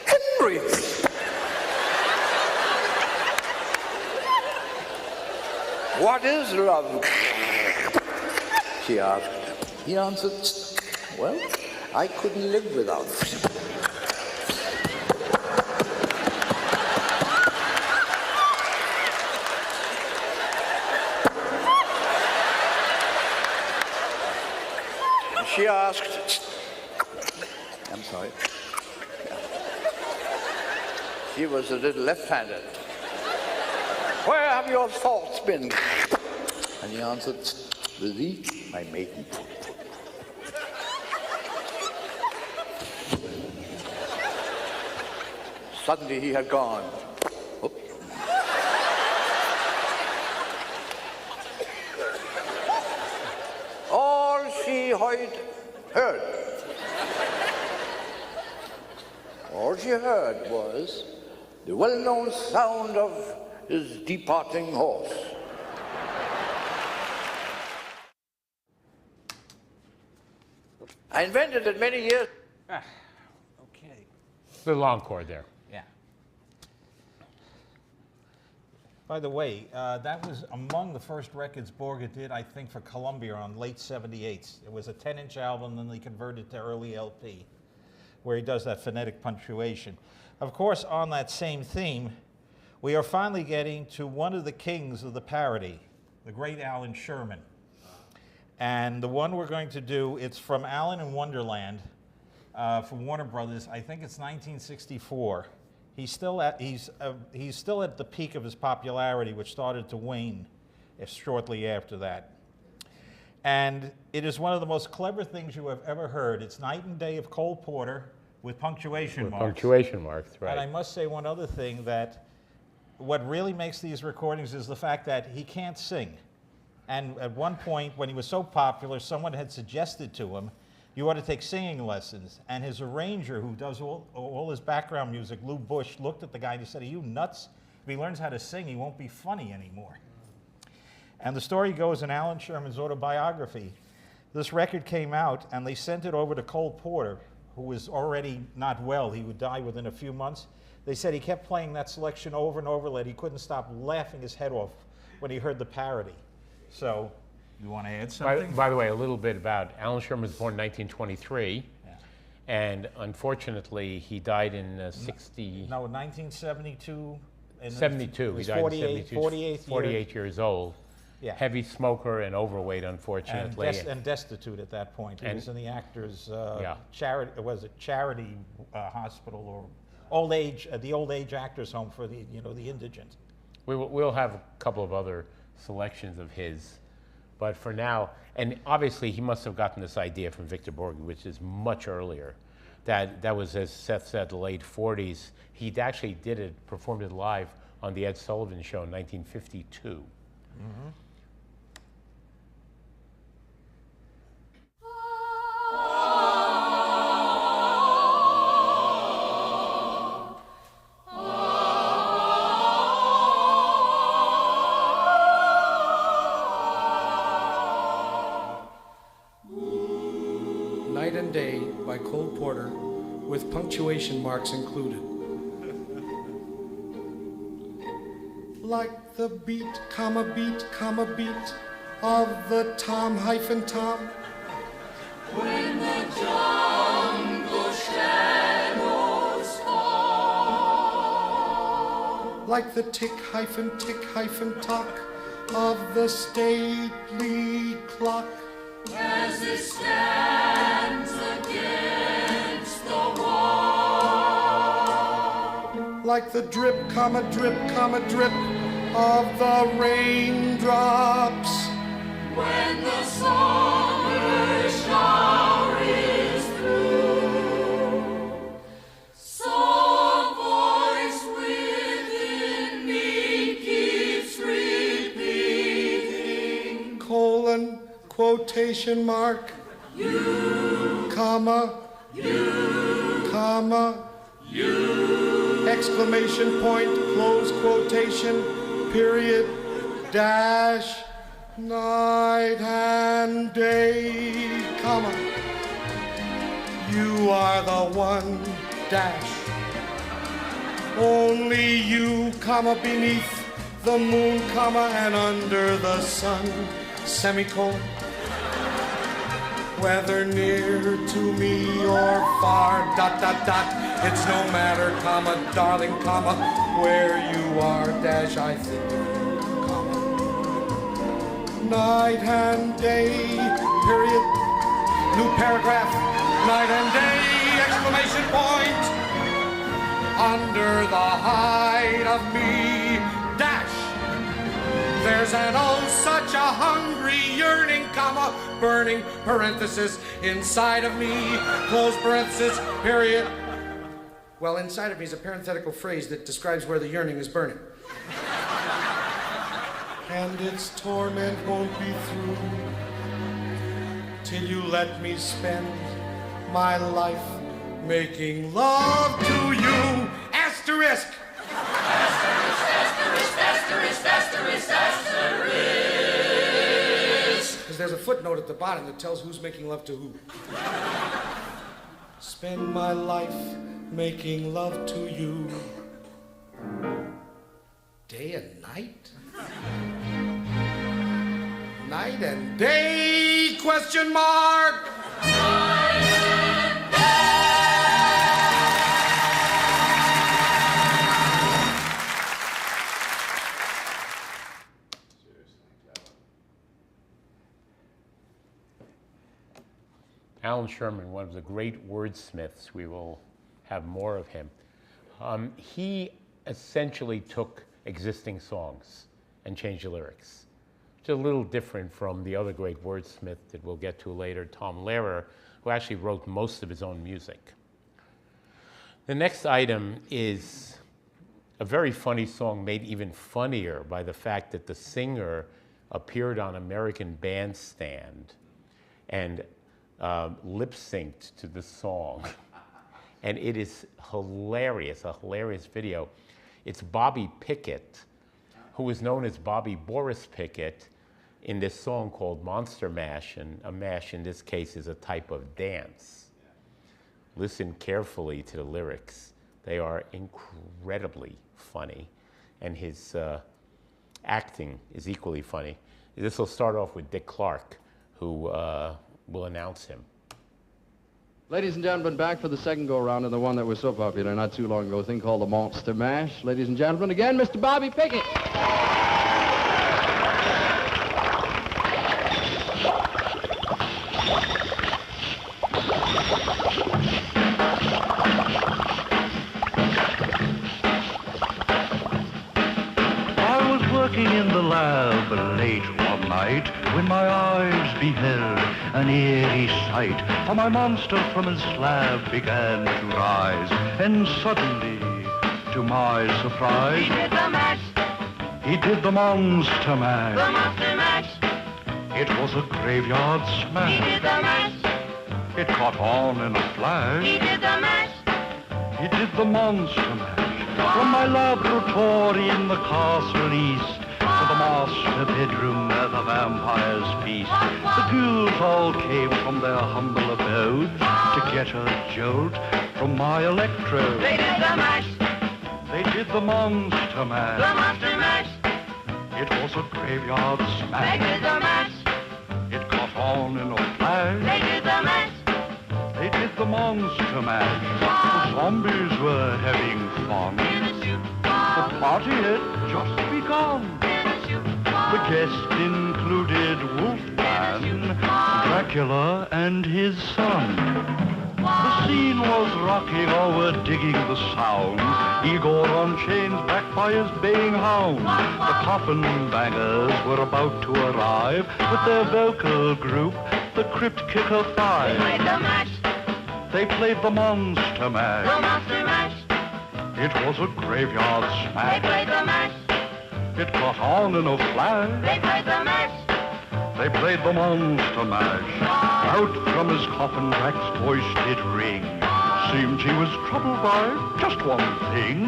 Henry! What is love? She asked. He answered, well, I couldn't live without it. She asked, I'm sorry. She was a little left-handed. Where have your thoughts been? And he answered, with thee, my maiden foot. Suddenly he had gone. Oh. All she heard. All she heard was the well-known sound of his departing horse. I invented it many years. Okay. Little encore there. Yeah. By the way, that was among the first records Borger did, I think, for Columbia on late 78. It was a 10-inch album, then they converted to early LP, where he does that phonetic punctuation. Of course, on that same theme, we are finally getting to one of the kings of the parody, the great Alan Sherman. And the one we're going to do, it's from Alan in Wonderland, from Warner Brothers. I think it's 1964. He's still at the peak of his popularity, which started to wane shortly after that. And it is one of the most clever things you have ever heard. It's Night and Day of Cole Porter with punctuation marks. Punctuation marks, right. And I must say one other thing, that what really makes these recordings is the fact that he can't sing. And at one point, when he was so popular, someone had suggested to him, you ought to take singing lessons. And his arranger, who does all his background music, Lou Bush, looked at the guy and he said, are you nuts? If he learns how to sing, he won't be funny anymore. And the story goes in Alan Sherman's autobiography. This record came out, and they sent it over to Cole Porter, who was already not well. He would die within a few months. They said he kept playing that selection over and over, that he couldn't stop laughing his head off when he heard the parody. So, you want to add something? By the way, a little bit about Alan Sherman was born in 1923, and unfortunately he died in 1972. 72. He died in 72. 48 years old. Yeah. Heavy smoker and overweight, unfortunately. And destitute at that point. He was in the actors' charity hospital or the old age actors' home for the indigent. We'll have a couple of other selections of his, but for now, and obviously he must have gotten this idea from Victor Borge, which is much earlier. That was, as Seth said, the late 40s. He actually performed it live on the Ed Sullivan Show in 1952. Mm-hmm. Night and Day by Cole Porter, with punctuation marks included. Like the beat, comma beat of the Tom-Tom. When the jungle shadows fall. Like the tick, tock of the stately clock. As it stands against the wall. Like the drip, comma drip of the raindrops. When the summer shower is through, some voice within me keeps repeating, colon, quotation mark, you, comma, you, comma, you, exclamation point, close quotation, period, dash, night and day, comma. You are the one, dash. Only you, comma, beneath the moon, comma, and under the sun, semicolon. Whether near to me or far, dot, dot, dot, it's no matter, comma, darling, comma, where you are, dash, I think, comma. Night and day, period, new paragraph, night and day, exclamation point, under the hide of me, dash. There's an oh such a hungry yearning, comma, burning, parenthesis, inside of me, close parenthesis, period. Well, inside of me is a parenthetical phrase that describes where the yearning is burning. And its torment won't be through till you let me spend my life making love to you. Asterisk. asterisk, asterisk, asterisk. there's a footnote at the bottom that tells who's making love to who. Spend my life making love to you. Day and night? Night and day, question mark? Alan Sherman, one of the great wordsmiths, we will have more of him. He essentially took existing songs and changed the lyrics. It's a little different from the other great wordsmith that we'll get to later, Tom Lehrer, who actually wrote most of his own music. The next item is a very funny song made even funnier by the fact that the singer appeared on American Bandstand and lip-synced to the song. And it is hilarious, a hilarious video. It's Bobby Pickett, who is known as Bobby Boris Pickett, in this song called Monster Mash, and a mash in this case is a type of dance. Listen carefully to the lyrics. They are incredibly funny, and his acting is equally funny. This will start off with Dick Clark, who will announce him. Ladies and gentlemen, back for the second go-around in the one that was so popular not too long ago, a thing called the Monster Mash. Ladies and gentlemen, again, Mr. Bobby Pickett. I was working in the lab late one night when my eyes beheld an eerie sight. For my monster from his slab began to rise, and suddenly, to my surprise, He did the mash. he did the monster mash. The monster mash. It was a graveyard He smash. did the mash. It caught on in a flash. He did the mash. He did the monster mash. From my laboratory in the castle east to the master bedroom where the vampires feast, the ghouls all came from their humble abodes to get a jolt from my electrode. They did the mash. They did the monster mash. The monster mash. It was a graveyard They smash. did the mash. It caught on in a They flash. did the mash. They did the monster mash. The zombies were having fun. In a shoot. The party had just begun. In a shoot. The guests included Wolfman, Dracula, and his son. The scene was rocking, all were digging the sound. Igor on chains, backed by his baying hound. The coffin bangers were about to arrive with their vocal group, the Crypt Kicker They Five. played the mash. They played the Monster The Mash. monster mash. It was a graveyard They smash. played the mash. It caught on in a flash. They played the mash. They played the Monster Mash. Out from his coffin, Drac's voice did ring. Seemed he was troubled by just one thing.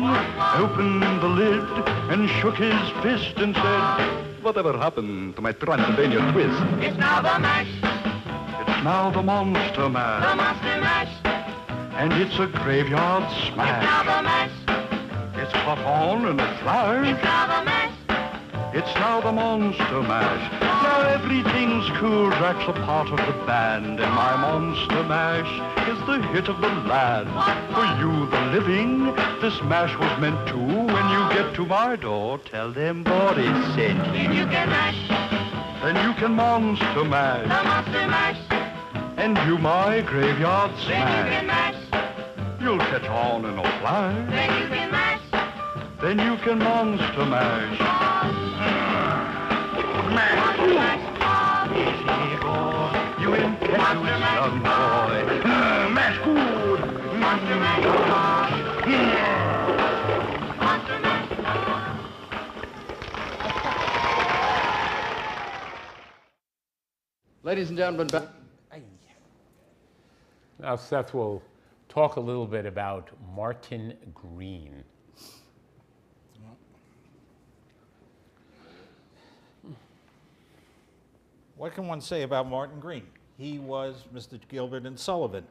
Opened the lid and shook his fist and said, "Whatever happened to my Transylvania twist?" It's now the mash. It's now the Monster The Mash. monster mash. And it's a graveyard It's now smash. the mash. It's caught on in a flash. It's now the mash. It's now the Monster Mash. Now everything's cool, Drac's a part of the band, and my Monster Mash is the hit of the land. For you, the living, this mash was meant to. When you get to my door, tell them Boris sent Then you you. can mash. Then you can Monster The Mash, monster mash. and you my graveyard Then you can smash. mash. You'll catch on in a flash, Then you can mash. then you can Monster Mash. Monster mash. Igor, you impetuous young boy. Mash good. Monster mash. Monster mash. Ladies and gentlemen, back. Now Seth will talk a little bit about Martin Green. what can one say about Martin Green? He was Mr. Gilbert and Sullivan.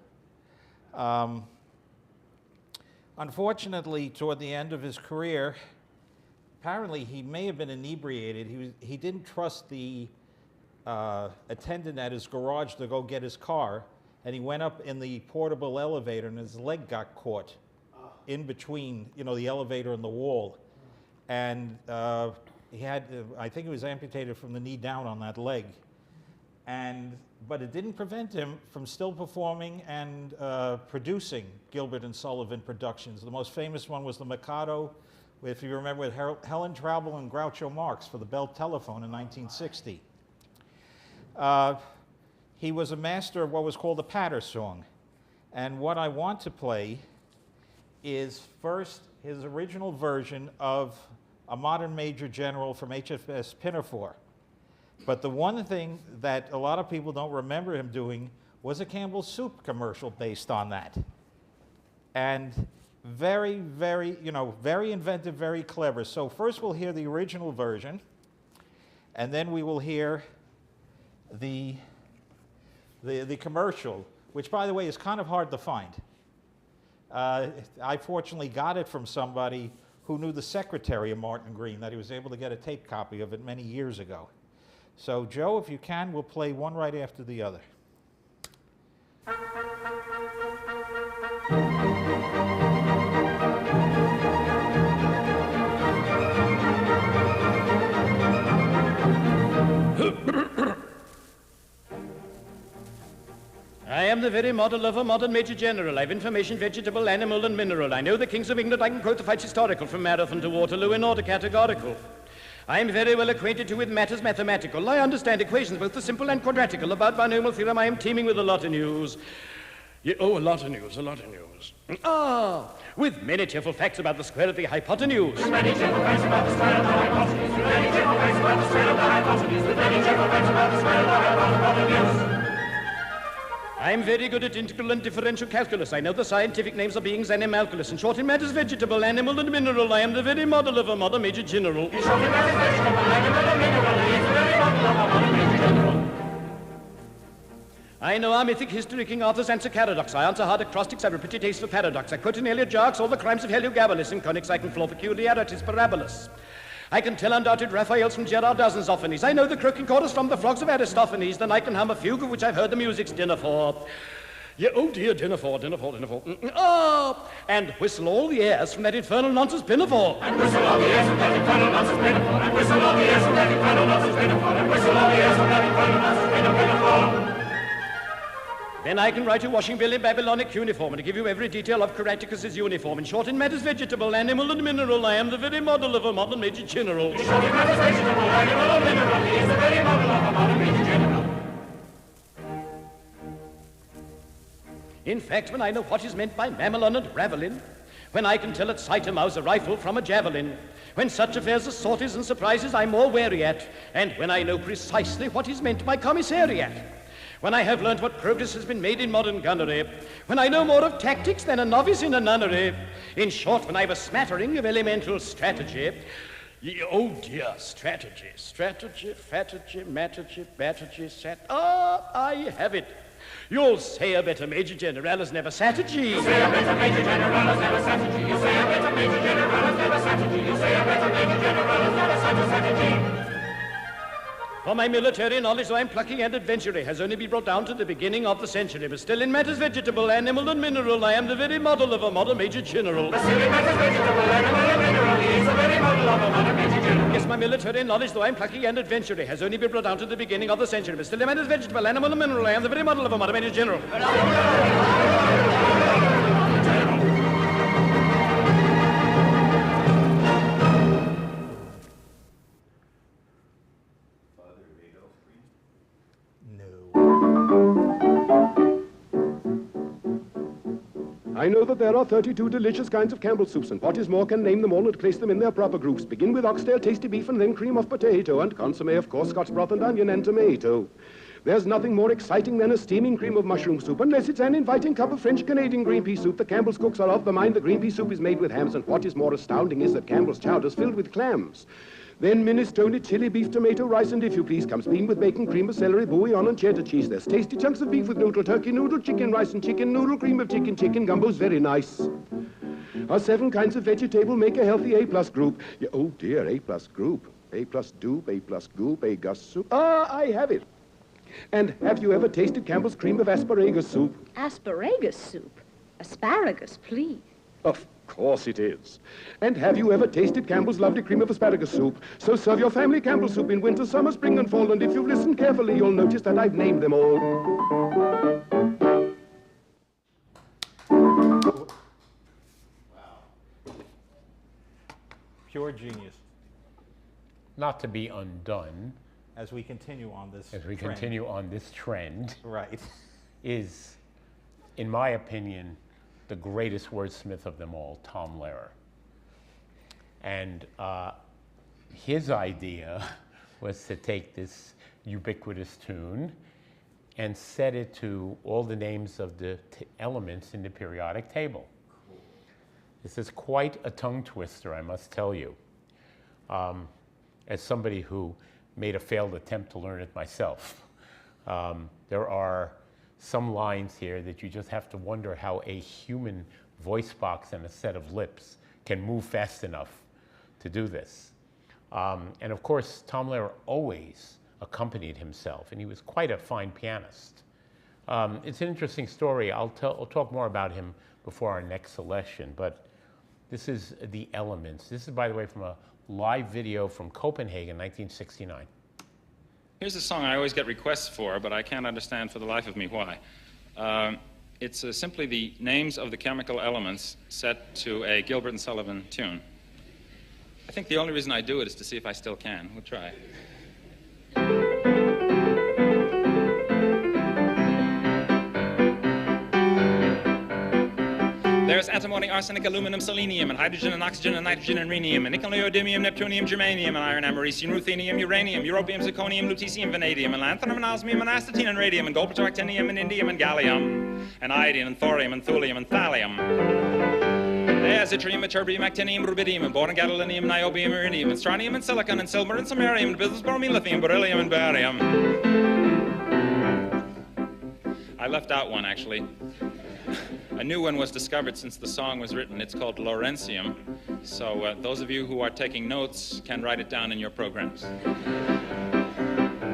Unfortunately, toward the end of his career, apparently he may have been inebriated. He didn't trust the attendant at his garage to go get his car, and he went up in the portable elevator and his leg got caught in between, the elevator and the wall. And he had, I think he was amputated from the knee down on that leg. But it didn't prevent him from still performing and producing Gilbert and Sullivan productions. The most famous one was The Mikado, if you remember, with Helen Traubel and Groucho Marx for the Bell Telephone in 1960. He was a master of what was called the patter song. And what I want to play is first his original version of a modern Major General from HFS Pinafore. But the one thing that a lot of people don't remember him doing was a Campbell's Soup commercial based on that. And very, very, very inventive, very clever. So first we'll hear the original version, and then we will hear the commercial, which, by the way, is kind of hard to find. I fortunately got it from somebody who knew the secretary of Martin Green, that he was able to get a tape copy of it many years ago. So, Joe, if you can, we'll play one right after the other. I am the very model of a modern Major General. I've information, vegetable, animal, and mineral. I know the kings of England. I can quote the fights historical from Marathon to Waterloo in order categorical. I am very well acquainted too with matters mathematical. I understand equations, both the simple and quadratical. About binomial theorem, I am teeming with a lot of news. A lot of news. With many cheerful facts about the square of the hypotenuse. With many cheerful facts about the square of the hypotenuse. With many cheerful facts about the square of the hypotenuse. With many cheerful facts about the square of the hypotenuse. I'm very good at integral and differential calculus. I know the scientific names of beings animalculous. In short, in matters vegetable, animal, and mineral, I am the very model of a modern Major General. In short, in matters vegetable, animal, and mineral, he is the very model of a modern Major General. I know our mythic history, King Arthur's answer paradox. I answer hard acrostics, I have a pretty taste for paradox. I quote in Heliojarx all the crimes of Heliogabalus. In conics I can floor peculiarities parabolus. I can tell undoubted Raphaels from Gerardas and Zophanies. I know the croaking chorus from the frogs of Aristophanes. Then I can hum a fugue of which I've heard the music's dinner for. Oh dear, dinner for. And whistle all the airs from that infernal nonsense pinafore. And whistle all the airs from that infernal nonsense pinafore. And whistle all the airs from that infernal nonsense pinafore. And whistle all the airs from that infernal nonsense pinafore. Then I can write a washing bill in Babylonic uniform and give you every detail of Caraticus's uniform. In short, in matters vegetable, animal, and mineral, I am the very model of a modern Major General. In short, in matters vegetable, animal, and mineral, he is the very model of a modern Major General. In fact, when I know what is meant by mamelon and ravelin, when I can tell at sight a mouse a rifle from a javelin, when such affairs as sorties and surprises I'm more wary at, and when I know precisely what is meant by commissariat, when I have learnt what progress has been made in modern gunnery, when I know more of tactics than a novice in a nunnery, in short, when I've a smattering of elemental strategy, oh dear, strategy, fatagy, matagy, I have it. You'll say a better Major General has never sat a G. You say a better Major General has never sat a G. You say a better Major General has never sat a G. You say a better Major General has never sat a G. For my military knowledge, though I'm plucky and adventurous, has only been brought down to the beginning of the century. But still in matters vegetable, animal, and mineral, I am the very model of a modern Major General. But still in matters vegetable, animal, and mineral, he is the very model of a modern Major General. Yes, my military knowledge, though I'm plucky and adventurous, has only been brought down to the beginning of the century. But still in matters vegetable, animal, and mineral, I am the very model of a modern Major General. I know that there are 32 delicious kinds of Campbell's soups, and what is more, can name them all and place them in their proper groups. Begin with oxtail, tasty beef, and then cream of potato, and consommé, of course, Scotch broth and onion and tomato. There's nothing more exciting than a steaming cream of mushroom soup, unless it's an inviting cup of French-Canadian green pea soup. The Campbell's cooks are of the mind the green pea soup is made with hams, and what is more astounding is that Campbell's chowder's filled with clams. Then minestrone, chili, beef, tomato, rice, and if you please, comes bean with bacon, cream of celery, bouillon, and cheddar cheese. There's tasty chunks of beef with noodle, turkey noodle, chicken, rice, and chicken noodle, cream of chicken, chicken gumbo's very nice. Our 7 kinds of vegetable make a healthy A+ group. Yeah, oh dear, A+ group. A+ dupe, A+ goop, A gus soup. Ah, I have it. And have you ever tasted Campbell's cream of asparagus soup? Asparagus soup? Asparagus, please. Of course it is. And have you ever tasted Campbell's lovely cream of asparagus soup? So serve your family Campbell soup in winter, summer, spring, and fall. And if you've listened carefully, you'll notice that I've named them all. Pure genius. Not to be undone. As we continue on this trend. Right. Is, in my opinion, the greatest wordsmith of them all, Tom Lehrer. And his idea was to take this ubiquitous tune and set it to all the names of the elements in the periodic table. This is quite a tongue twister, I must tell you. As somebody who made a failed attempt to learn it myself, there are some lines here that you just have to wonder how a human voice box and a set of lips can move fast enough to do this. And of course, Tom Lehrer always accompanied himself, and he was quite a fine pianist. It's an interesting story. I'll talk more about him before our next selection, but this is The Elements. This is, by the way, from a live video from Copenhagen, 1969. Here's a song I always get requests for, but I can't understand for the life of me why. It's simply the names of the chemical elements set to a Gilbert and Sullivan tune. I think the only reason I do it is to see if I still can. We'll try. There's antimony, arsenic, aluminum, selenium, and hydrogen, and oxygen, and nitrogen, and rhenium, and nickel, neodymium, neptunium, germanium, and iron, americium, ruthenium, uranium, europium, zirconium, lutetium, vanadium, and lanthanum, and osmium, and astatine, and radium, and gold, actinium, and indium, and gallium, and iodine, and thorium, and thulium, and thallium. There's yttrium, ytterbium, actinium, rubidium, and boron, gadolinium, niobium, iridium, and strontium, and silicon, and silver, and samarium, and bismuth, bromine, lithium, beryllium, and barium. I left out one, actually. A new one was discovered since the song was written. It's called Lawrencium. So those of you who are taking notes can write it down in your programs.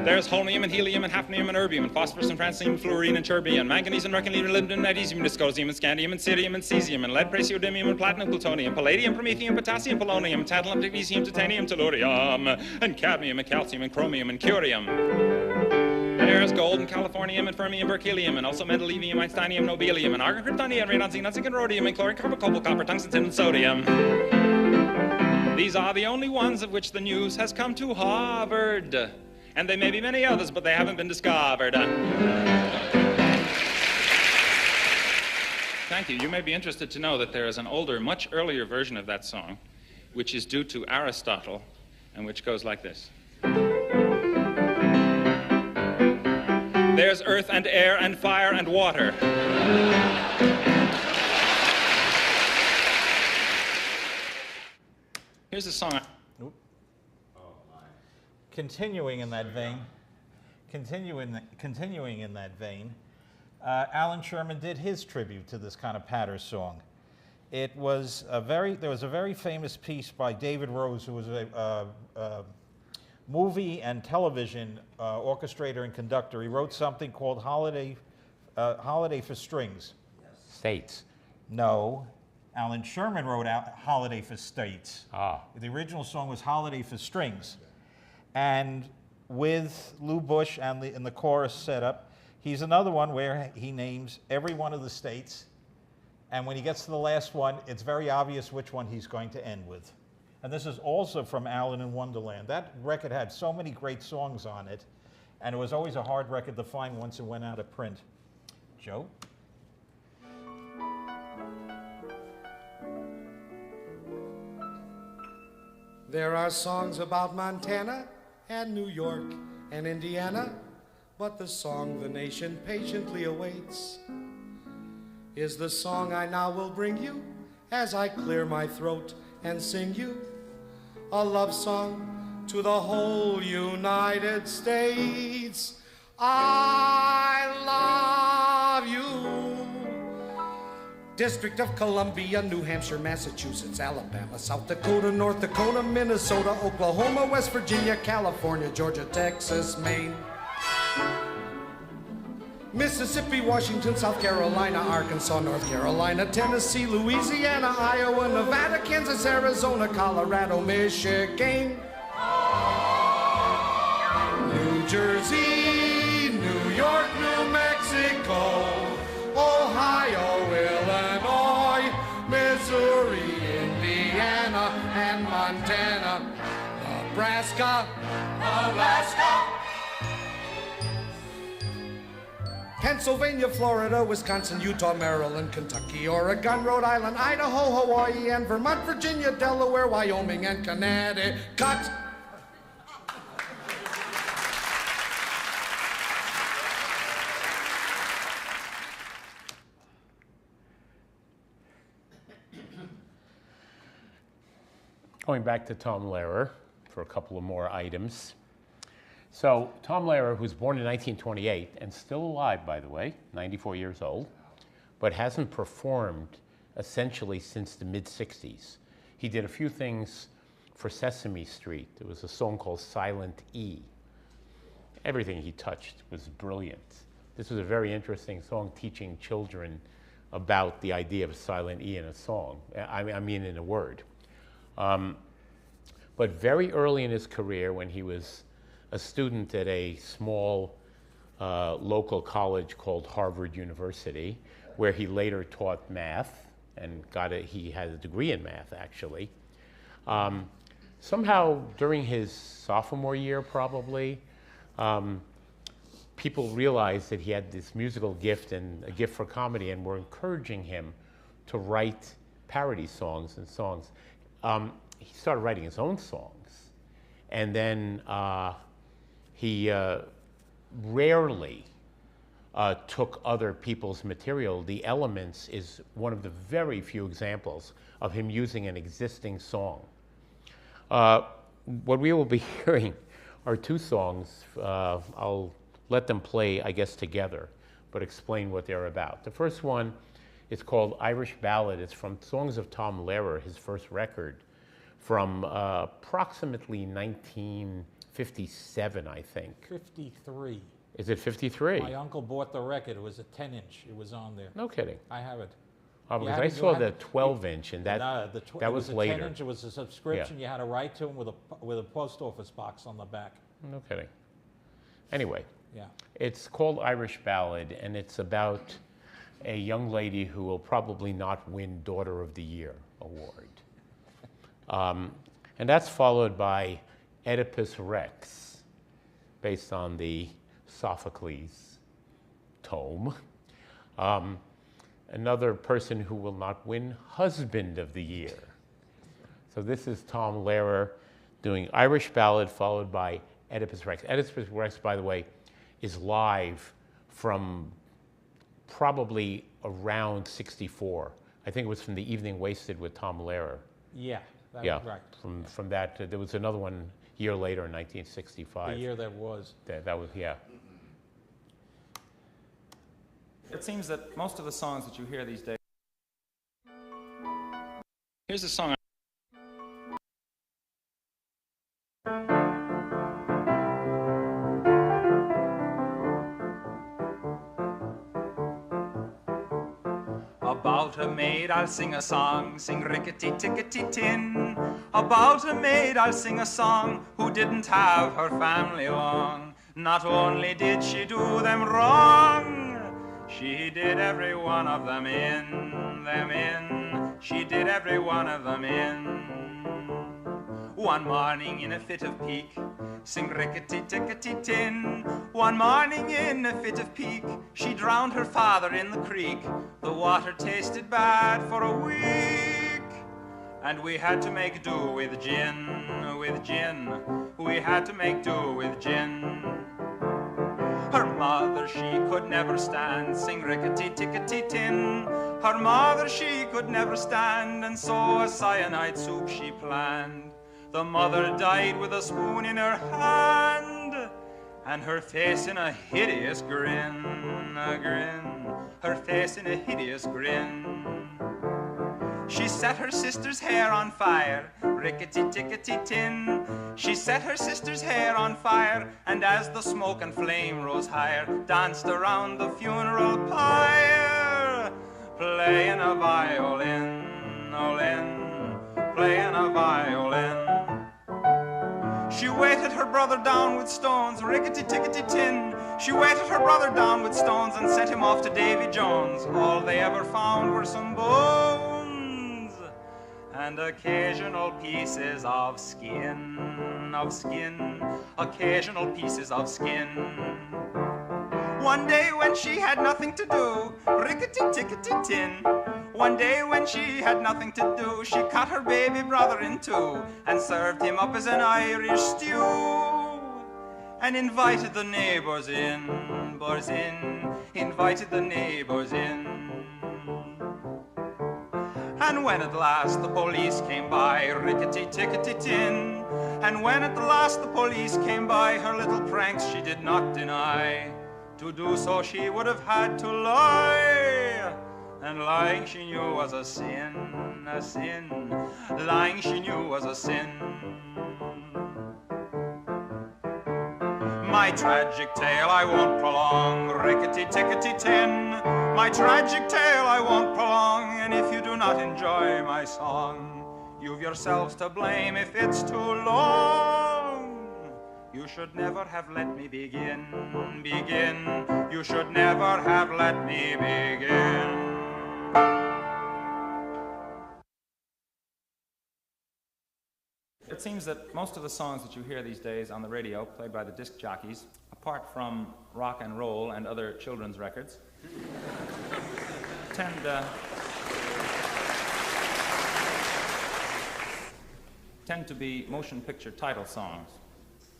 There's holmium and helium and hafnium and erbium and phosphorus and francium and fluorine and terbium and manganese and mercury and molybdenum and magnesium and dysprosium and scandium and cerium and cesium and lead, praseodymium and platinum, plutonium, palladium, promethium, potassium, polonium, tantalum, magnesium, titanium, tellurium, and cadmium and calcium and chromium and curium. There's gold and californium and fermium, berkelium, and also mendelevium, einsteinium, nobelium, and argon, kryptonium, radon, xenon, zinc, and rhodium, and chlorine, carbon, cobalt, copper, tungsten, tin, and sodium. These are the only ones of which the news has come to Harvard. And there may be many others, but they haven't been discovered. Thank you. You may be interested to know that there is an older, much earlier version of that song, which is due to Aristotle, and which goes like this. There's earth and air and fire and water. Here's a song. Continuing in that vein, Alan Sherman did his tribute to this kind of patter song. There was a very famous piece by David Rose, who was a movie and television orchestrator and conductor. He wrote something called Holiday for Strings. States. No, Alan Sherman wrote out Holiday for States. Ah. The original song was Holiday for Strings. And with Lou Bush and in the chorus setup, he's another one where he names every one of the states. And when he gets to the last one, it's very obvious which one he's going to end with. And this is also from Allen in Wonderland. That record had so many great songs on it, and it was always a hard record to find once it went out of print. Joe? There are songs about Montana and New York and Indiana, but the song the nation patiently awaits is the song I now will bring you as I clear my throat and sing you a love song to the whole United States. I love you. District of Columbia, New Hampshire, Massachusetts, Alabama, South Dakota, North Dakota, Minnesota, Oklahoma, West Virginia, California, Georgia, Texas, Maine, Mississippi, Washington, South Carolina, Arkansas, North Carolina, Tennessee, Louisiana, Iowa, Nevada, Kansas, Arizona, Colorado, Michigan, New Jersey, New York, New Mexico, Ohio, Illinois, Missouri, Indiana, and Montana, Nebraska, Alaska, Pennsylvania, Florida, Wisconsin, Utah, Maryland, Kentucky, Oregon, Rhode Island, Idaho, Hawaii, and Vermont, Virginia, Delaware, Wyoming, and Connecticut. Going back to Tom Lehrer for a couple of more items. So Tom Lehrer, who's born in 1928 and still alive, by the way, 94 years old, but hasn't performed essentially since the mid-60s. He did a few things for Sesame Street. There was a song called Silent E. Everything he touched was brilliant. This was a very interesting song teaching children about the idea of silent E in a song, I mean in a word. But very early in his career, when he was a student at a small local college called Harvard University, where he later taught math and he had a degree in math, actually. Somehow during his sophomore year, probably, people realized that he had this musical gift and a gift for comedy and were encouraging him to write parody songs and songs. He started writing his own songs, and then he rarely took other people's material. The Elements is one of the very few examples of him using an existing song. What we will be hearing are two songs. I'll let them play, I guess, together, but explain what they're about. The first one is called Irish Ballad. It's from Songs of Tom Lehrer, his first record, from approximately 1957, I think. 53. Is it 53? My uncle bought the record. It was a 10-inch. It was on there. No kidding. I have it. Oh, because I saw the 12-inch, and that was later. It was a 10-inch. It was a subscription. You had to write to him with a post office box on the back. No kidding. Anyway, yeah, it's called Irish Ballad, and it's about a young lady who will probably not win Daughter of the Year award. And that's followed by Oedipus Rex, based on the Sophocles tome. Another person who will not win Husband of the Year. So this is Tom Lehrer doing Irish Ballad followed by Oedipus Rex. Oedipus Rex, by the way, is live from probably around 64. I think it was from the Evening Wasted with Tom Lehrer. Yeah, that Yeah, was right. from that, there was another one a year later in 1965. The year that was. That was, yeah. It seems that most of the songs that you hear these days. Here's a song. About a maid I'll sing a song, sing rickety-tickety-tin. About a maid I'll sing a song who didn't have her family long. Not only did she do them wrong, she did every one of them in. She did every one of them in. One morning in a fit of pique, sing rickety-tickety-tin. One morning in a fit of pique, she drowned her father in the creek. The water tasted bad for a week, and we had to make do with gin, with gin. We had to make do with gin. Her mother she could never stand, sing rickety-tickety-tin. Her mother she could never stand, and so a cyanide soup she planned. The mother died with a spoon in her hand, and her face in a hideous grin, her face in a hideous grin. She set her sister's hair on fire, rickety-tickety-tin. She set her sister's hair on fire, and as the smoke and flame rose higher, danced around the funeral pyre, playing a violin, playing a violin. She weighted her brother down with stones, rickety-tickety-tin. She weighted her brother down with stones and sent him off to Davy Jones. All they ever found were some bones and occasional pieces of skin, occasional pieces of skin. One day when she had nothing to do, rickety-tickety-tin. One day when she had nothing to do, she cut her baby brother in two and served him up as an Irish stew and invited the neighbors in, invited the neighbors in. And when at last the police came by, rickety-tickety-tin, and when at last the police came by, her little pranks she did not deny. To do so she would have had to lie, and lying she knew was a sin, lying she knew was a sin. My tragic tale I won't prolong, rickety-tickety-tin. My tragic tale I won't prolong, and if you do not enjoy my song, you've yourselves to blame if it's too long. You should never have let me begin. You should never have let me begin. It seems that most of the songs that you hear these days on the radio, played by the disc jockeys, apart from rock and roll and other children's records, tend to be motion picture title songs.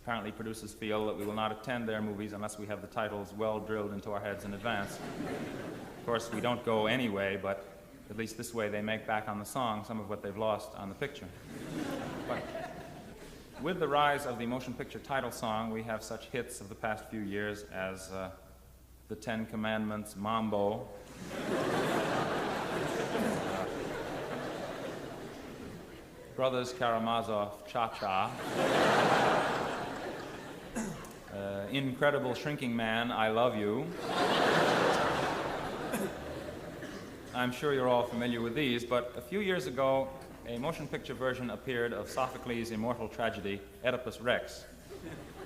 Apparently producers feel that we will not attend their movies unless we have the titles well drilled into our heads in advance. Of course, we don't go anyway, but at least this way they make back on the song some of what they've lost on the picture. But with the rise of the motion picture title song, we have such hits of the past few years as The Ten Commandments, Mambo, Brothers Karamazov, Cha-Cha, Incredible Shrinking Man, I Love You. I'm sure you're all familiar with these, but a few years ago, a motion picture version appeared of Sophocles' immortal tragedy, Oedipus Rex.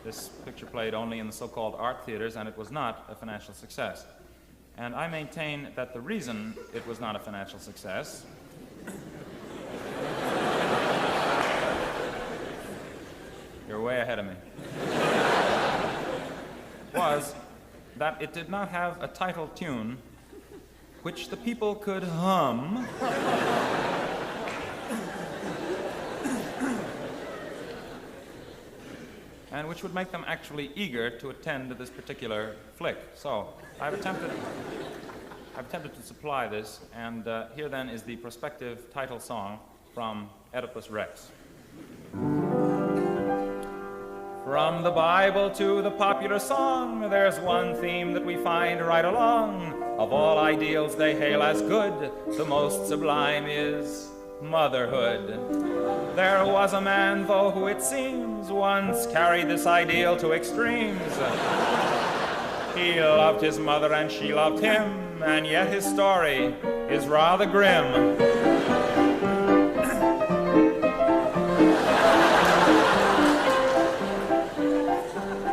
This picture played only in the so-called art theaters, and it was not a financial success. And I maintain that the reason it was not a financial success you're way ahead of me, was that it did not have a title tune which the people could hum and which would make them actually eager to attend to this particular flick. So I've attempted to supply this, and here then is the prospective title song from Oedipus Rex. From the Bible to the popular song, there's one theme that we find right along. Of all ideals they hail as good, the most sublime is motherhood. There was a man, though, who it seems once carried this ideal to extremes. He loved his mother and she loved him, and yet his story is rather grim.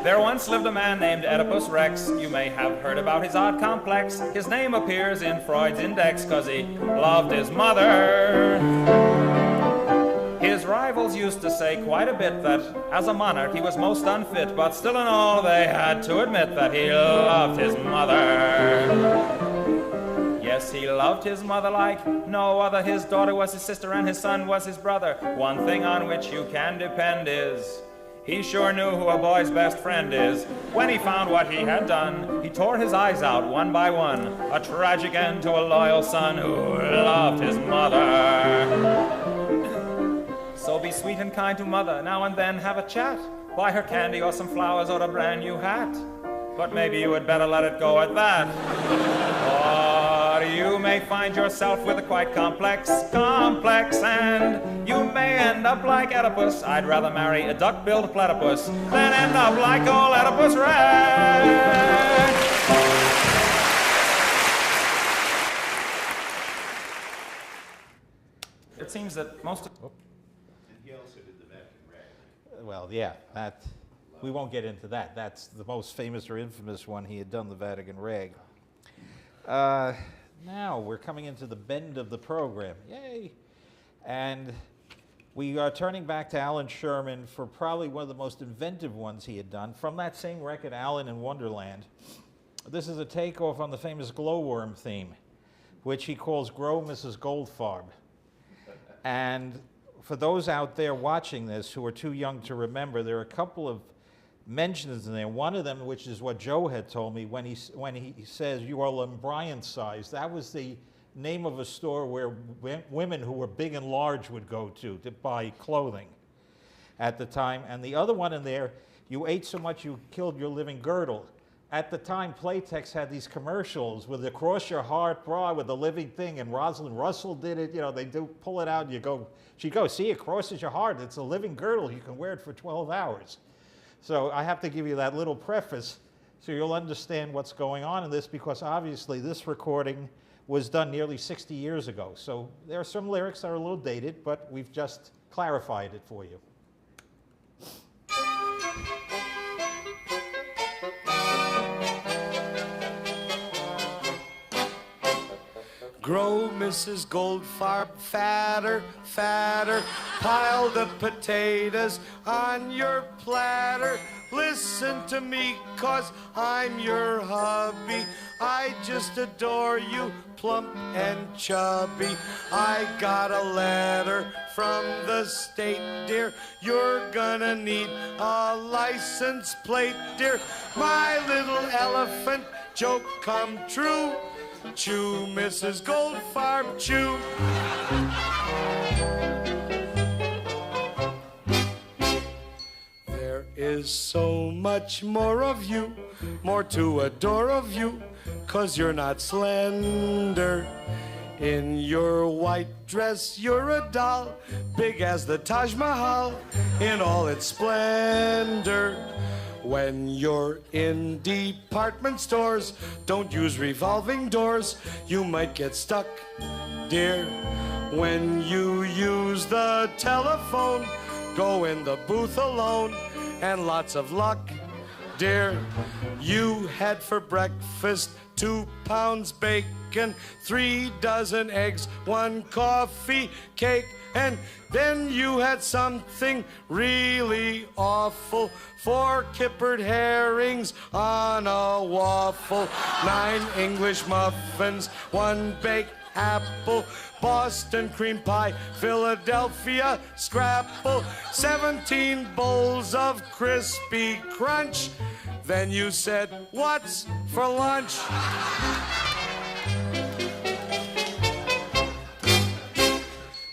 There once lived a man named Oedipus Rex. You may have heard about his odd complex. His name appears in Freud's index because he loved his mother. His rivals used to say quite a bit that as a monarch he was most unfit, but still in all they had to admit that he loved his mother. Yes, he loved his mother like no other. His daughter was his sister and his son was his brother. One thing on which you can depend is he sure knew who a boy's best friend is. When he found what he had done, he tore his eyes out one by one. A tragic end to a loyal son who loved his mother. So be sweet and kind to mother, now and then have a chat. Buy her candy or some flowers or a brand new hat. But maybe you had better let it go at that. Or you may find yourself with a quite complex, and you may end up like Oedipus. I'd rather marry a duck-billed platypus than end up like old Oedipus Rex. It seems that most of... And he also did the Vatican Rag. Well, yeah, that... We won't get into that. That's the most famous or infamous one. He had done the Vatican Rag. Now we're coming into the bend of the program. Yay! And we are turning back to Alan Sherman for probably one of the most inventive ones he had done. From that same record, Alan in Wonderland, this is a takeoff on the famous glowworm theme, which he calls Grow Mrs. Goldfarb. And for those out there watching this who are too young to remember, there are a couple of mentions in there. One of them, which is what Joe had told me, when he says, "You are Lembrian size," that was the name of a store where women who were big and large would go to buy clothing at the time. And the other one in there, "You ate so much you killed your living girdle." At the time, Playtex had these commercials with the Cross Your Heart bra with the living thing, and Rosalind Russell did it. You know, they do pull it out and you go, she goes, "See, it crosses your heart. It's a living girdle. You can wear it for 12 hours. So I have to give you that little preface so you'll understand what's going on in this, because obviously this recording was done nearly 60 years ago. So there are some lyrics that are a little dated, but we've just clarified it for you. Grow Mrs. Goldfarb fatter, fatter. Pile the potatoes on your platter. Listen to me, 'cause I'm your hubby. I just adore you, plump and chubby. I got a letter from the state, dear. You're gonna need a license plate, dear. My little elephant joke come true. Chew, Mrs. Goldfarb, chew. There is so much more of you, more to adore of you, 'cause you're not slender. In your white dress, you're a doll, big as the Taj Mahal, in all its splendor. When you're in department stores, don't use revolving doors, you might get stuck, dear. When you use the telephone, go in the booth alone, and lots of luck, dear. You had for breakfast 2 pounds bacon, 3 dozen eggs, 1 coffee cake, and then you had something really awful, 4 kippered herrings on a waffle, 9 English muffins, 1 baked apple, Boston cream pie, Philadelphia scrapple, 17 bowls of crispy crunch. Then you said, "What's for lunch?"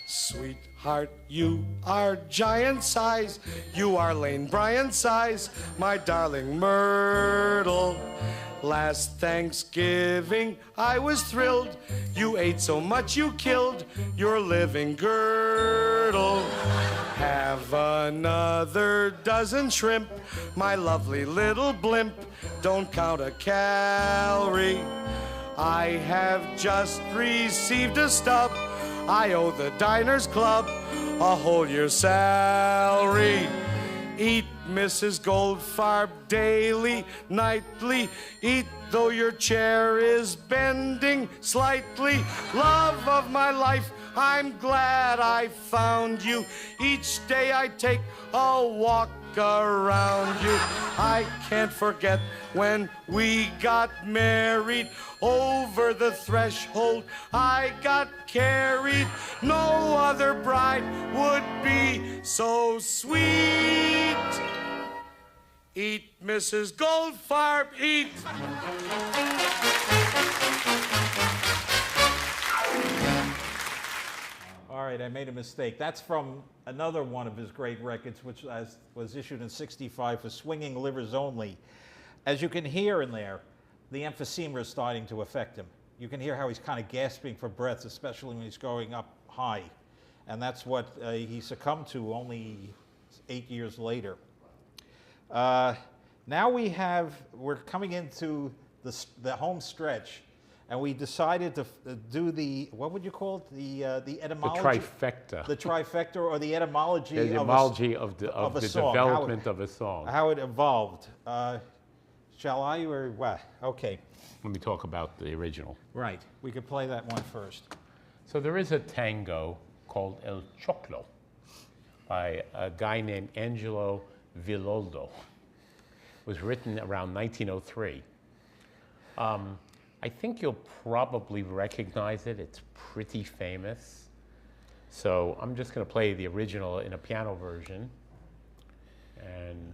Sweetheart, you are giant size. You are Lane Bryant size, my darling Myrtle. Last Thanksgiving, I was thrilled. You ate so much you killed your living girdle. Have another dozen shrimp, my lovely little blimp. Don't count a calorie. I have just received a stub. I owe the Diners Club a whole year's salary. Eat, Mrs. Goldfarb, daily, nightly. Eat though your chair is bending slightly. Love of my life, I'm glad I found you. Each day I take a walk around you. I can't forget when we got married. Over the threshold I got carried. No other bride would be so sweet. Eat, Mrs. Goldfarb, eat. All right, I made a mistake. That's from another one of his great records, which was issued in '65 for Swinging Livers Only. As you can hear in there, the emphysema is starting to affect him. You can hear how he's kind of gasping for breath, especially when he's going up high. And that's what he succumbed to only 8 years later. Now we're coming into the home stretch, and we decided to do what would you call it? The etymology? The trifecta. The trifecta, or the etymology, the etymology of the song, development of a song. How it evolved. Shall I, or what? Okay. Let me talk about the original. Right. We could play that one first. So there is a tango called El Choclo by a guy named Angelo Villoldo. It was written around 1903. I think you'll probably recognize it. It's pretty famous. So I'm just going to play the original in a piano version. And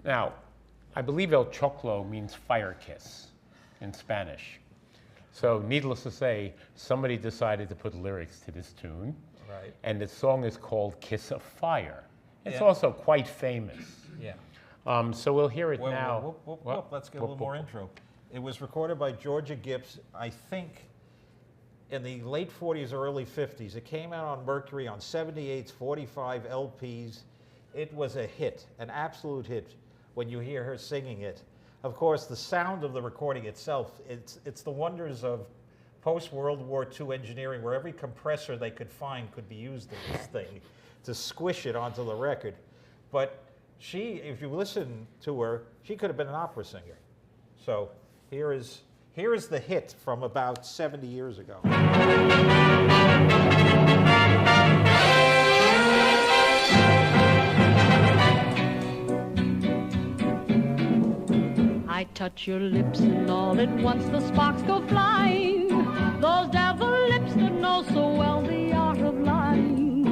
now, I believe El Choclo means fire kiss in Spanish. So needless to say, somebody decided to put lyrics to this tune. Right. And the song is called Kiss of Fire. It's Yeah. also quite famous. Yeah. So we'll hear it Whoa, now. whoop, whoop, whoop. Let's get a little more intro. It was recorded by Georgia Gibbs, I think, in the late 40s or early 50s. It came out on Mercury on 78s, 45 LPs. It was a hit, an absolute hit when you hear her singing it. Of course, the sound of the recording itself, it's the wonders of post-World War II engineering, where every compressor they could find could be used in this thing to squish it onto the record. But she, if you listen to her, she could have been an opera singer. So here is the hit from about 70 years ago. I touch your lips and all at once the sparks go flying. Those devil lips that know so well the art of lying.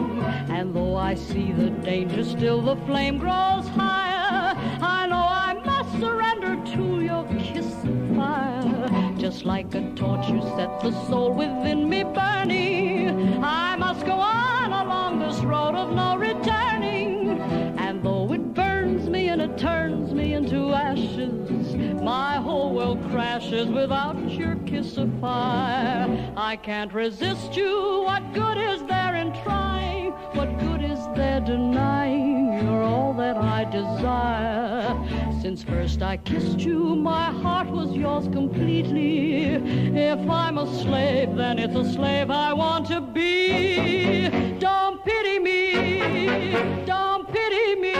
And though I see the danger, still the flame grows higher. I know I must surrender to your kiss of fire. Just like a torch you set the soul within me burning. I must go on along this road of no returning. And though it burns me and it turns me into ashes, my whole world crashes without your kiss of fire. I can't resist you. What good is there in trying? What good is there denying? You're all that I desire. Since first I kissed you, my heart was yours completely. If I'm a slave, then it's a slave I want to be. Don't pity me. Don't pity me.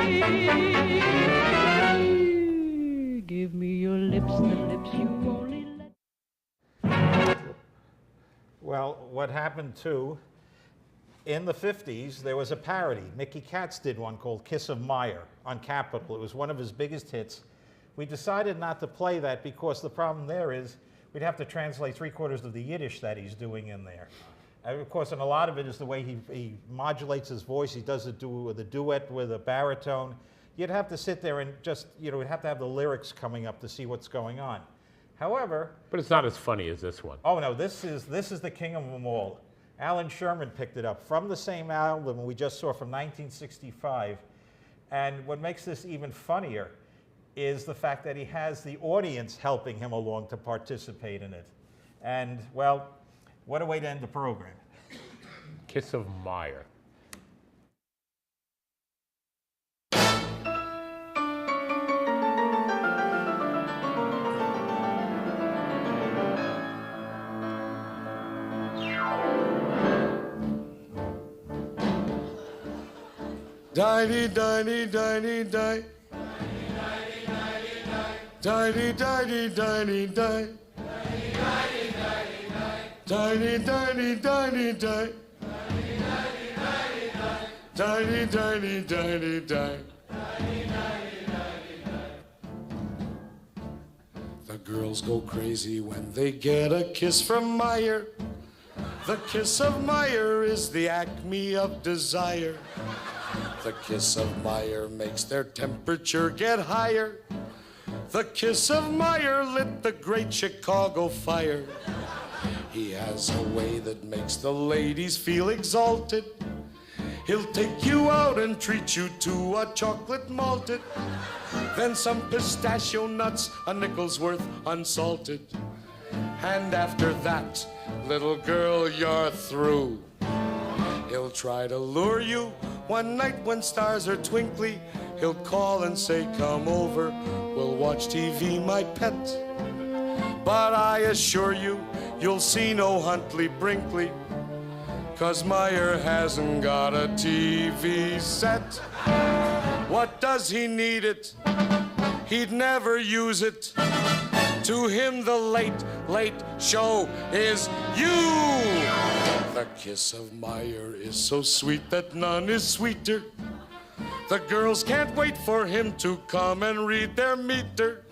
Give me your lips, the lips you only let. Well, what happened too, in the 50s, there was a parody. Mickey Katz did one called Kiss of Meyer on Capitol. It was one of his biggest hits. We decided not to play that because the problem there is we'd have to translate 3/4 of the Yiddish that he's doing in there. And of course, and a lot of it is the way he modulates his voice. He does a duet with a baritone. You'd have to sit there and just, we'd have to have the lyrics coming up to see what's going on. However... But it's not as funny as this one. Oh, no, this is the king of them all. Alan Sherman picked it up from the same album we just saw from 1965. And what makes this even funnier is the fact that he has the audience helping him along to participate in it. And, well, what a way to end the program. Kiss of Meyer. Die-dee, die-dee, die-dee, die. Die-dee, die-dee, die-dee, die. Die-dee, die-dee, die-dee, die. Die-dee, die-dee, die-dee, die. The girls go crazy when they get a kiss from Meyer. The kiss of Meyer is the acme of desire. The kiss of Meyer makes their temperature get higher. The kiss of Meyer lit the great Chicago fire. He has a way that makes the ladies feel exalted. He'll take you out and treat you to a chocolate malted. Then some pistachio nuts, a nickel's worth unsalted. And after that, little girl, you're through. He'll try to lure you one night when stars are twinkly. He'll call and say, come over, we'll watch TV, my pet. But I assure you, you'll see no Huntley Brinkley, 'cause Meyer hasn't got a TV set. What does he need it? He'd never use it. To him the late, late show is you. The kiss of Meyer is so sweet that none is sweeter. The girls can't wait for him to come and read their meter.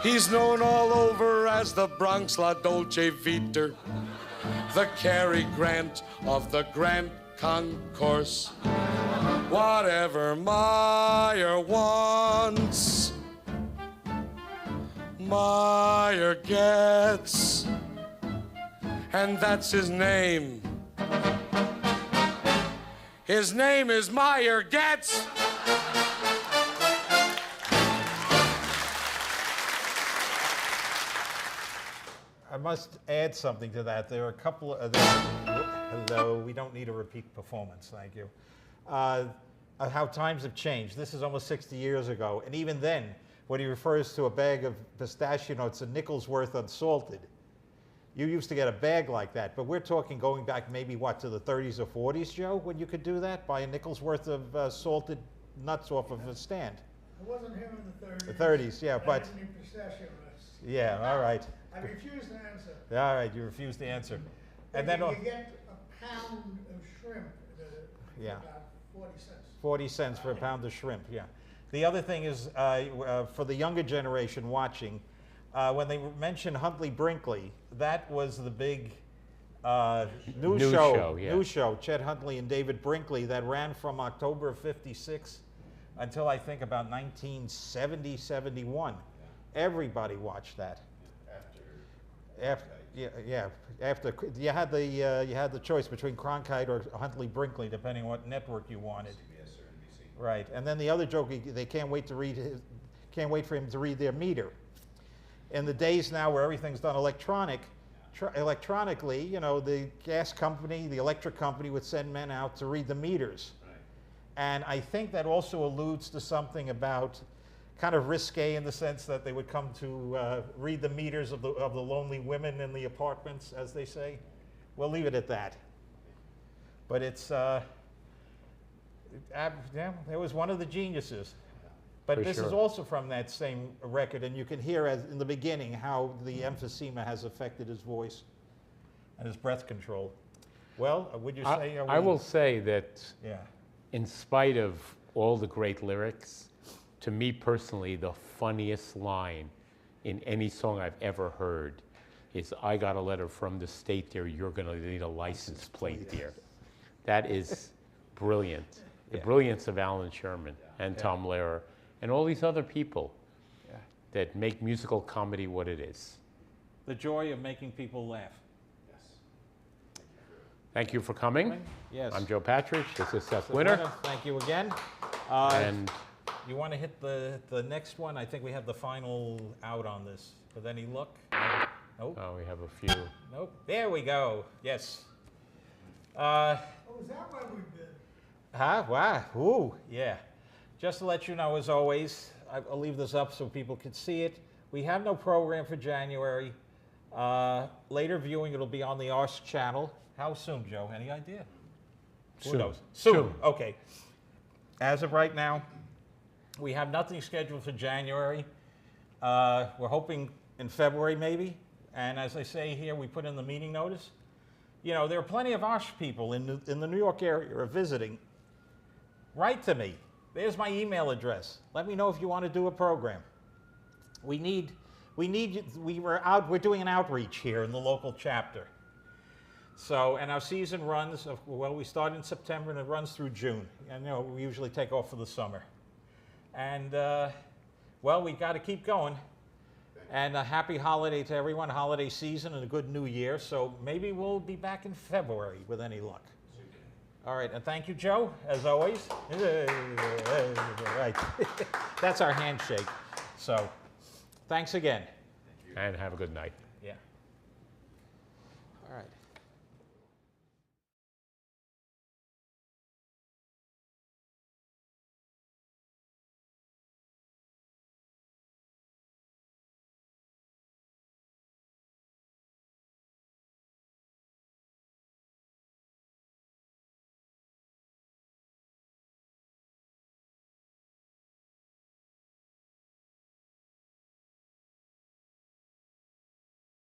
He's known all over as the Bronx La Dolce Vita, the Cary Grant of the Grand Concourse. Whatever Meyer wants, Meyer gets, and that's his name. His name is Meyer Getz. I must add something to that. There are a couple of, hello, we don't need a repeat performance, thank you. How times have changed. This is almost 60 years ago, and even then, when he refers to a bag of pistachio nuts, a nickel's worth unsalted, you used to get a bag like that, but we're talking going back maybe, what, to the 30s or 40s, Joe, when you could do that? Buy a nickel's worth of salted nuts off of a stand. It wasn't him in the 30s. The 30s, yeah, but... I didn't eat pistachio nuts. Yeah, all right. I refuse to answer. All right, you refuse to answer. And then... You get a pound of shrimp, yeah. about 40 cents. 40 cents for a pound of shrimp, yeah. The other thing is, for the younger generation watching, when they mentioned Huntley Brinkley, that was the big news show, Chet Huntley and David Brinkley, that ran from October of '56 until I think about 1970, 71. Everybody watched that. After you had the choice between Cronkite or Huntley Brinkley, depending on what network you wanted. CBS or NBC. Right, and then the other joke, they can't wait for him to read their meter. In the days now where everything's done electronically, you know, the gas company, the electric company would send men out to read the meters. Right. And I think that also alludes to something about kind of risque in the sense that they would come to read the meters of the lonely women in the apartments, as they say. We'll leave it at that. But it's, yeah, it was one of the geniuses. But this is also from that same record, and you can hear as in the beginning how the emphysema has affected his voice and his breath control. Well, would you say? I will say that yeah. In spite of all the great lyrics, to me personally, the funniest line in any song I've ever heard is, I got a letter from the state there, you're going to need a license plate there. That is brilliant. The brilliance of Alan Sherman and Tom Lehrer and all these other people that make musical comedy what it is. The joy of making people laugh. Yes. Thank you for coming. Yes. I'm Joe Patrych. This is Seth Winter. Thank you again. And You want to hit the next one? I think we have the final out on this. With any luck? Nope. Oh, we have a few. Nope. There we go. Yes. Oh, is that why we bid? Wow. Ooh, yeah. Just to let you know, as always, I'll leave this up so people can see it. We have no program for January. Later viewing, it'll be on the ARS channel. How soon, Joe? Any idea? Who Soon. knows? Soon. Okay. As of right now, we have nothing scheduled for January. We're hoping in February, maybe. And as I say here, we put in the meeting notice. You know, there are plenty of ARS people in the New York area who are visiting. Write to me. There's my email address. Let me know if you want to do a program. We're doing an outreach here in the local chapter. So, and our season runs, we start in September and it runs through June. And, you know, we usually take off for the summer. And, well, we got to keep going. And a happy holiday to everyone, holiday season and a good new year. So maybe we'll be back in February with any luck. All right, and thank you, Joe, as always. Right. That's our handshake. So, thanks again. And have a good night. Yeah. All right.